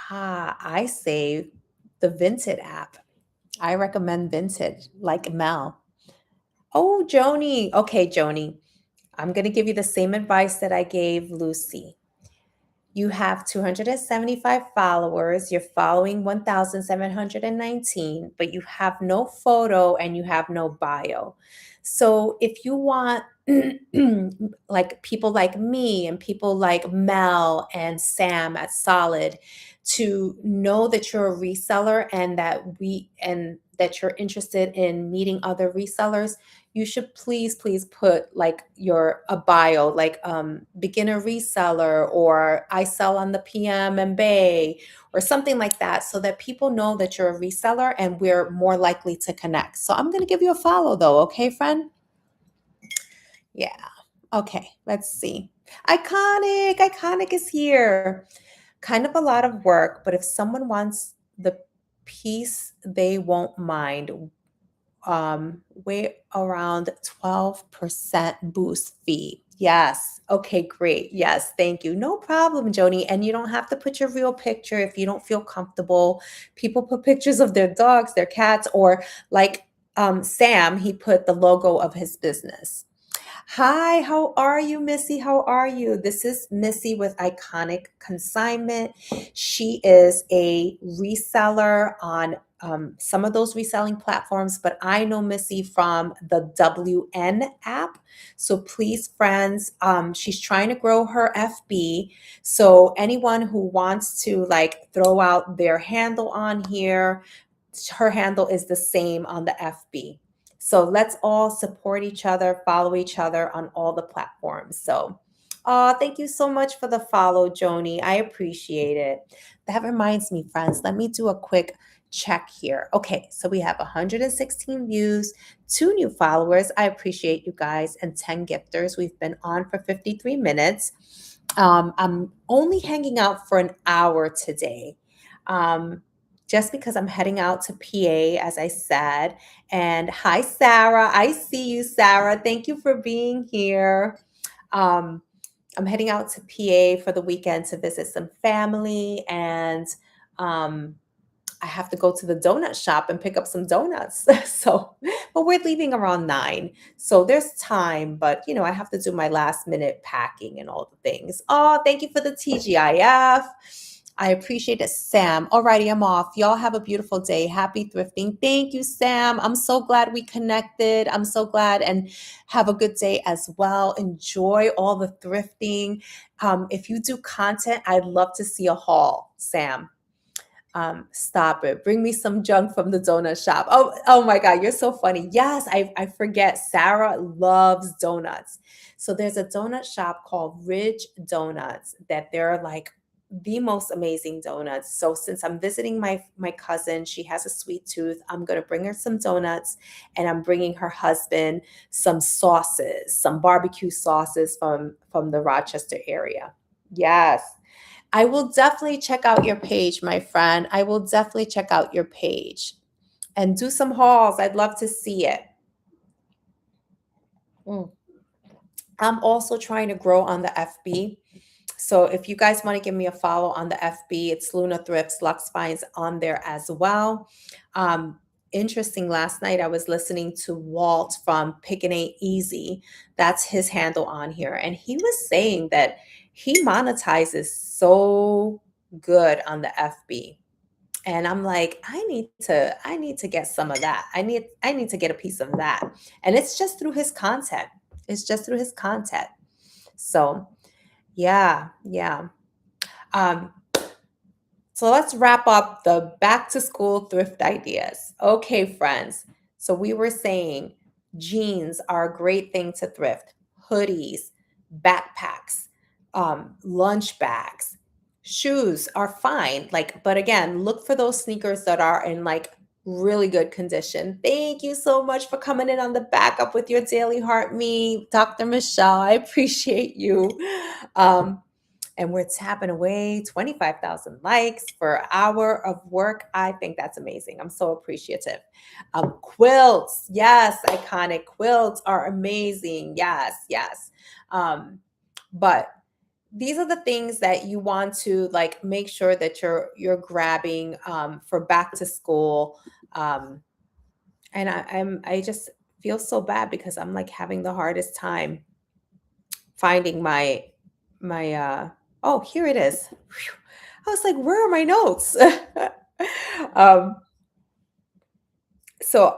S1: I say the Vinted app. I recommend Vinted, like Mel. Oh, Joni. Okay, Joni. I'm going to give you the same advice that I gave Lucy. You have 275 followers. You're following 1,719, but you have no photo and you have no bio. So if you want like people like me and people like Mel and Sam at Solid to know that you're a reseller and that you're interested in meeting other resellers, you should please put like your a bio like beginner reseller, or I sell on the PM and Bay, or something like that, so that people know that you're a reseller and we're more likely to connect. So I'm going to give you a follow though, okay, friend? Yeah. Okay, let's see. Iconic is here. Kind of a lot of work, but if someone wants the piece they won't mind, way around 12% boost fee. Yes. Okay, great. Yes, thank you. No problem, Joni. And you don't have to put your real picture if you don't feel comfortable. People put pictures of their dogs, their cats, or like Sam, he put the logo of his business. Hi, how are you, Missy? How are you? This is Missy with Iconic Consignment. She is a reseller on some of those reselling platforms, but I know Missy from the WN app. So please, friends, she's trying to grow her FB. So anyone who wants to like throw out their handle on here, her handle is the same on the FB. So let's all support each other, follow each other on all the platforms. So, thank you so much for the follow, Joni. I appreciate it. That reminds me, friends, let me do a quick check here. Okay, so we have 116 views, 2 new followers. I appreciate you guys, and 10 gifters. We've been on for 53 minutes. I'm only hanging out for an hour today. Um, just because I'm heading out to PA, as I said. And hi, Sarah. I see you, Sarah. Thank you for being here. Um, I'm heading out to PA for the weekend to visit some family, and um, I have to go to the donut shop and pick up some donuts. So, but we're leaving around 9. So there's time, but I have to do my last minute packing and all the things. Oh, thank you for the TGIF. I appreciate it, Sam. Alrighty, I'm off. Y'all have a beautiful day. Happy thrifting. Thank you, Sam. I'm so glad we connected. I'm so glad, and have a good day as well. Enjoy all the thrifting. If you do content, I'd love to see a haul, Sam. Stop it. Bring me some junk from the donut shop. Oh my God, you're so funny. Yes, I forget. Sarah loves donuts. So there's a donut shop called Ridge Donuts that they're like the most amazing donuts. So since I'm visiting my cousin, she has a sweet tooth. I'm gonna bring her some donuts, and I'm bringing her husband some sauces, some barbecue sauces from the Rochester area. Yes. I will definitely check out your page, my friend. I will definitely check out your page and do some hauls. I'd love to see it. Mm. I'm also trying to grow on the FB. So if you guys want to give me a follow on the FB, it's Luna Thrifts, Lux Finds on there as well. Um, Interesting. Last night I was listening to Walt from Pick and Ain't Easy. That's his handle on here. And he was saying that he monetizes so good on the FB. And I'm like, I need to get some of that. I need to get a piece of that. And it's just through his content. It's just through his content. So yeah, yeah. Um, so let's wrap up the back to school thrift ideas. Okay, friends. So we were saying jeans are a great thing to thrift, hoodies, backpacks, lunch bags, shoes are fine. Like, but again, look for those sneakers that are in like really good condition. Thank you so much for coming in on the backup with your daily heart, me, Dr. Michelle. I appreciate you. Um, and we're tapping away 25,000 likes for an hour of work. I think that's amazing. I'm so appreciative. Quilts, yes, iconic quilts are amazing. Yes, yes. Um, but these are the things that you want to like make sure that you're grabbing for back to school. Um, and I just feel so bad because I'm like having the hardest time finding my oh, here it is. Phew. I was like, where are my notes? um so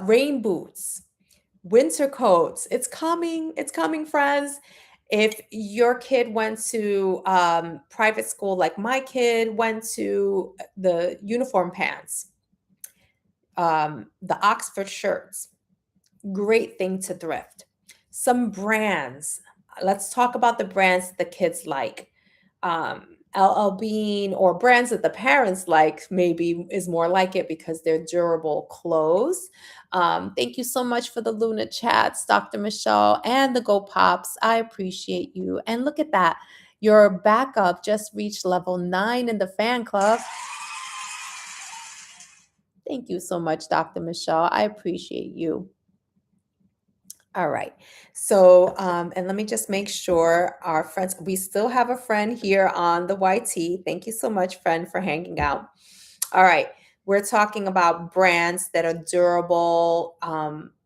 S1: rain boots, winter coats. It's coming, friends. If your kid went to private school like my kid went to, the uniform pants, the Oxford shirts, great thing to thrift. Some brands. Let's talk about the brands the kids like. LL Bean, or brands that the parents like, maybe is more like it because they're durable clothes. Thank you so much for the Luna chats, Dr. Michelle, and the Go Pops. I appreciate you. And look at that. Your backup just reached level 9 in the fan club. Thank you so much, Dr. Michelle. I appreciate you. All right. So, and let me just make sure our friends, we still have a friend here on the YT. Thank you so much, friend, for hanging out. All right. We're talking about brands that are durable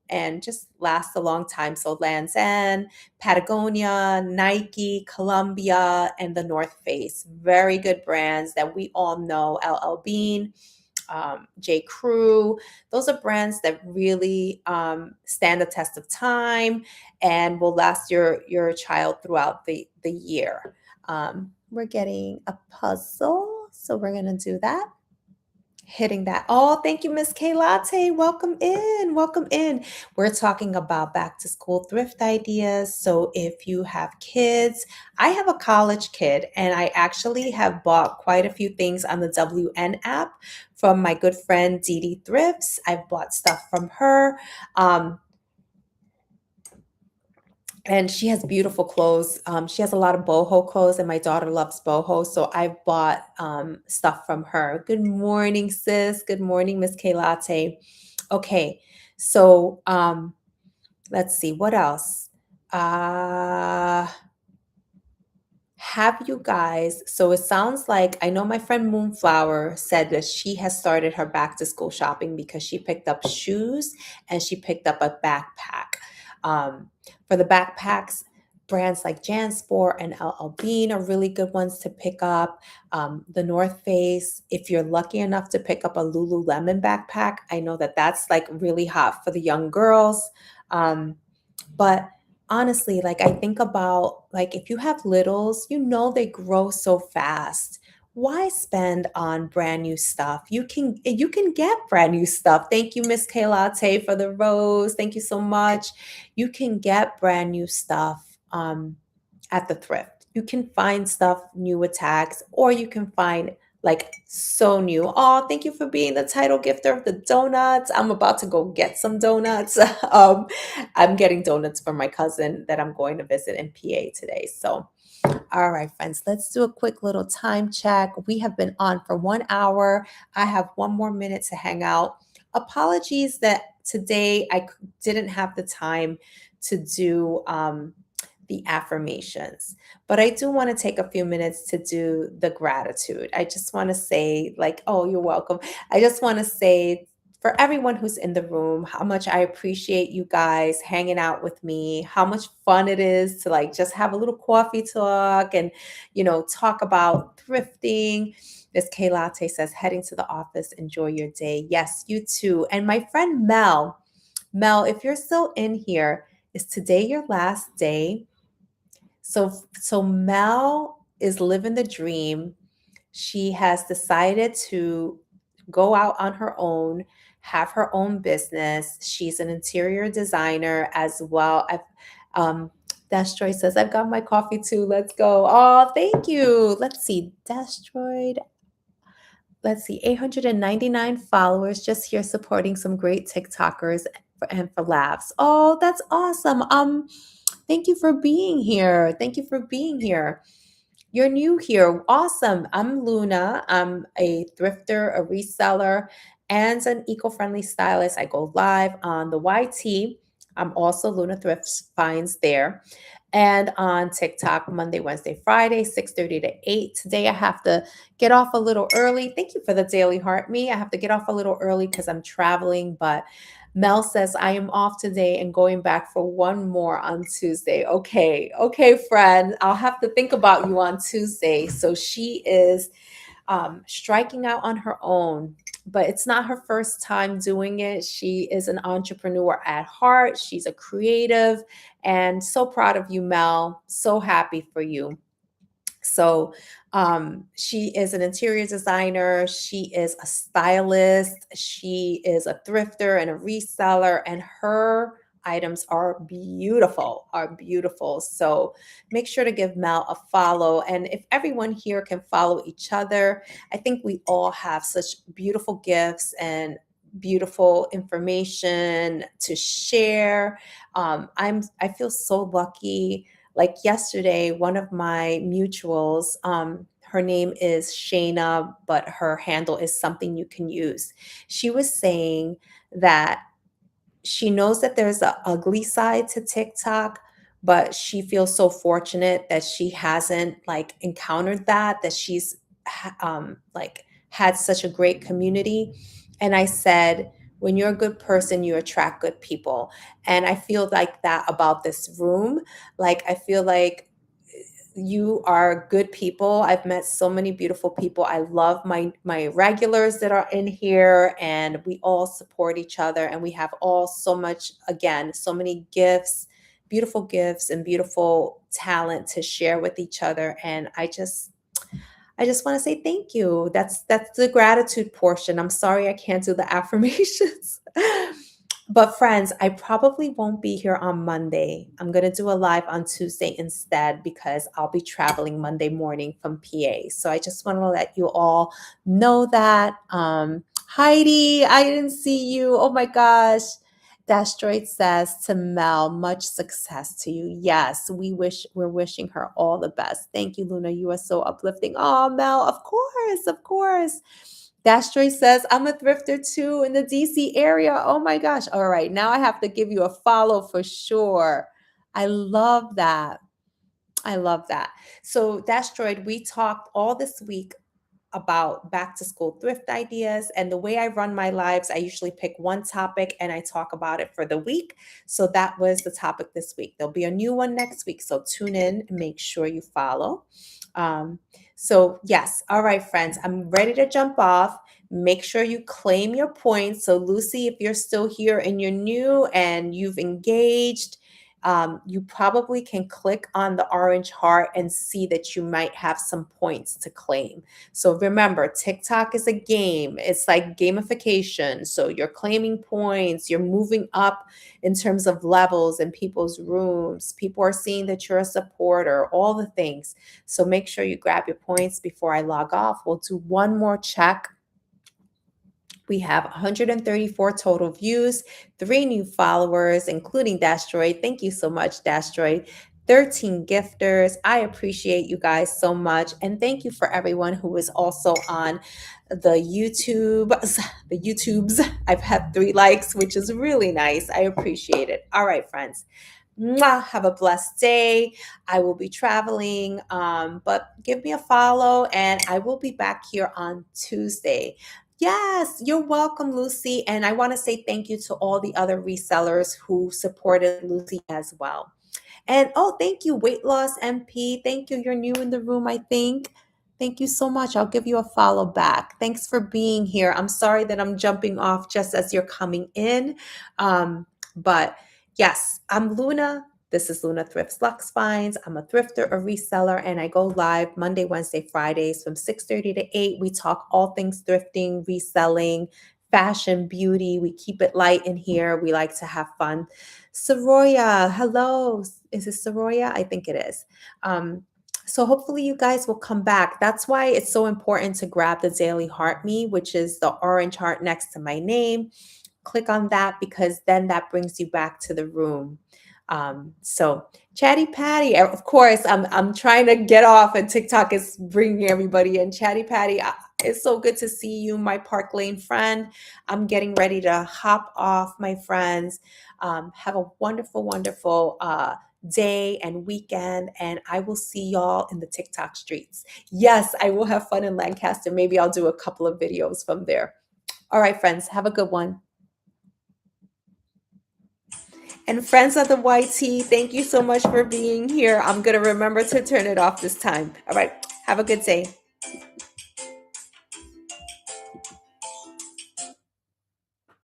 S1: and just last a long time. So, Land's End, Patagonia, Nike, Columbia, and the North Face. Very good brands that we all know. LL Bean, J. Crew. Those are brands that really stand the test of time and will last your child throughout the year. We're getting a puzzle, so we're gonna do that. Hitting that. Oh, thank you, Miss K Latte. Welcome in. Welcome in. We're talking about back to school thrift ideas. So if you have kids, I have a college kid, and I actually have bought quite a few things on the WN app from my good friend Dee Dee Thrifts. I've bought stuff from her. And she has beautiful clothes. She has a lot of boho clothes, and my daughter loves boho. So I've bought stuff from her. Good morning, sis. Good morning, Miss K Latte. Okay, so let's see what else. Uh, have you guys? So it sounds like, I know my friend Moonflower said that she has started her back to school shopping because she picked up shoes and she picked up a backpack. For the backpacks, brands like Jansport and LL Bean are really good ones to pick up. The North Face, if you're lucky enough to pick up a Lululemon backpack, I know that that's like really hot for the young girls. But honestly, like I think about, like, if you have littles, you know they grow so fast. Why spend on brand new stuff? You can get brand new stuff. Thank you, Miss K Latte, for the rose. Thank you so much. You can get brand new stuff at the thrift. You can find stuff new with tags, or you can find like so new. Oh, thank you for being the title gifter of the donuts. I'm about to go get some donuts. I'm getting donuts from my cousin that I'm going to visit in PA today. So, all right, friends, let's do a quick little time check. We have been on for 1 hour. I have 1 more minute to hang out. Apologies that today didn't have the time to do the affirmations, but I do want to take a few minutes to do the gratitude. I just want to say, like, oh, you're welcome. I just want to say, for everyone who's in the room, how much I appreciate you guys hanging out with me, how much fun it is to like just have a little coffee talk and, talk about thrifting. Miss K Latte says, heading to the office, enjoy your day. Yes, you too. And my friend Mel, if you're still in here, is today your last day? So Mel is living the dream. She has decided to go out on her own, have her own business. She's an interior designer as well. Destroy says, I've got my coffee too. Let's go. Oh, thank you. Let's see. Destroyed. Let's see. 899 followers just here supporting some great TikTokers and for laughs. Oh, that's awesome. Thank you for being here. Thank you for being here. You're new here. Awesome. I'm Luna. I'm a thrifter, a reseller, and an eco-friendly stylist. I go live on the YT. I'm also Luna Thrift Finds there. And on TikTok, Monday, Wednesday, Friday, 6:30 to 8. Today I have to get off a little early. Thank you for the Daily Heart Me. I have to get off a little early because I'm traveling, but Mel says I am off today and going back for one more on Tuesday. Okay, okay, friend. I'll have to think about you on Tuesday. So she is striking out on her own, but it's not her first time doing it. She is an entrepreneur at heart. She's a creative, and so proud of you, Mel. So happy for you. So she is an interior designer. She is a stylist. She is a thrifter and a reseller, and her items are beautiful, are beautiful. So make sure to give Mel a follow. And if everyone here can follow each other, I think we all have such beautiful gifts and beautiful information to share. I feel so lucky. Like yesterday, one of my mutuals, her name is Shayna, but her handle is something you can use. She was saying that she knows that there's an ugly side to TikTok, but she feels so fortunate that she hasn't like encountered that, that she's like had such a great community. And I said, when you're a good person, you attract good people. And I feel like that about this room. Like, I feel like you are good people. I've met so many beautiful people. I love my regulars that are in here, and we all support each other, and we have all so much, again, so many gifts and beautiful talent to share with each other. And I just want to say thank you. That's the gratitude portion. I'm sorry I can't do the affirmations. But friends, I probably won't be here on Monday. I'm going to do a live on Tuesday instead because I'll be traveling Monday morning from PA. So I just want to let you all know that. Heidi, I didn't see you. Oh my gosh. Dastroid says to Mel, much success to you. Yes, we're wishing her all the best. Thank you, Luna. You are so uplifting. Oh, Mel, of course, of course. Dastroid says, I'm a thrifter too in the DC area. Oh my gosh. All right. Now I have to give you a follow for sure. I love that. I love that. So, Dastroid, we talked all this week about back to school thrift ideas. And the way I run my lives, I usually pick one topic and I talk about it for the week. So that was the topic this week. There'll be a new one next week. So tune in and make sure you follow. Um, so, yes. All right, friends, I'm ready to jump off. Make sure you claim your points. So, Lucy, if you're still here and you're new and you've engaged, you probably can click on the orange heart and see that you might have some points to claim. So remember, TikTok is a game. It's like gamification. So you're claiming points, you're moving up in terms of levels in people's rooms. People are seeing that you're a supporter, all the things. So make sure you grab your points before I log off. We'll do one more check. We have 134 total views, 3 new followers, including Dastroid. Thank you so much, Dastroid. 13 gifters. I appreciate you guys so much. And thank you for everyone who is also on the YouTubes. I've had 3 likes, which is really nice. I appreciate it. All right, friends. Mwah, have a blessed day. I will be traveling, but give me a follow and I will be back here on Tuesday. Yes, you're welcome, Lucy. And I want to say thank you to all the other resellers who supported Lucy as well. And oh, thank you, Weight Loss MP. Thank you. You're new in the room, I think. Thank you so much. I'll give you a follow back. Thanks for being here. I'm sorry that I'm jumping off just as you're coming in. But yes, I'm Luna. This is Luna Thrifts Lux Finds. I'm a thrifter, a reseller, and I go live Monday, Wednesday, Fridays from 6:30 to 8. We talk all things thrifting, reselling, fashion, beauty. We keep it light in here. We like to have fun. Soroya, hello. Is it Soroya? I think it is. So hopefully you guys will come back. That's why it's so important to grab the Daily Heart Me, which is the orange heart next to my name. Click on that because then that brings you back to the room. So Chatty Patty, of course, I'm trying to get off, and TikTok is bringing everybody in. Chatty Patty, it's so good to see you, my Park Lane friend. I'm getting ready to hop off, my friends. Have a wonderful, wonderful day and weekend, and I will see y'all in the TikTok streets. Yes, I will have fun in Lancaster. Maybe I'll do a couple of videos from there. All right, friends, have a good one. And friends of the YT, thank you so much for being here. I'm going to remember to turn it off this time. All right. Have a good day.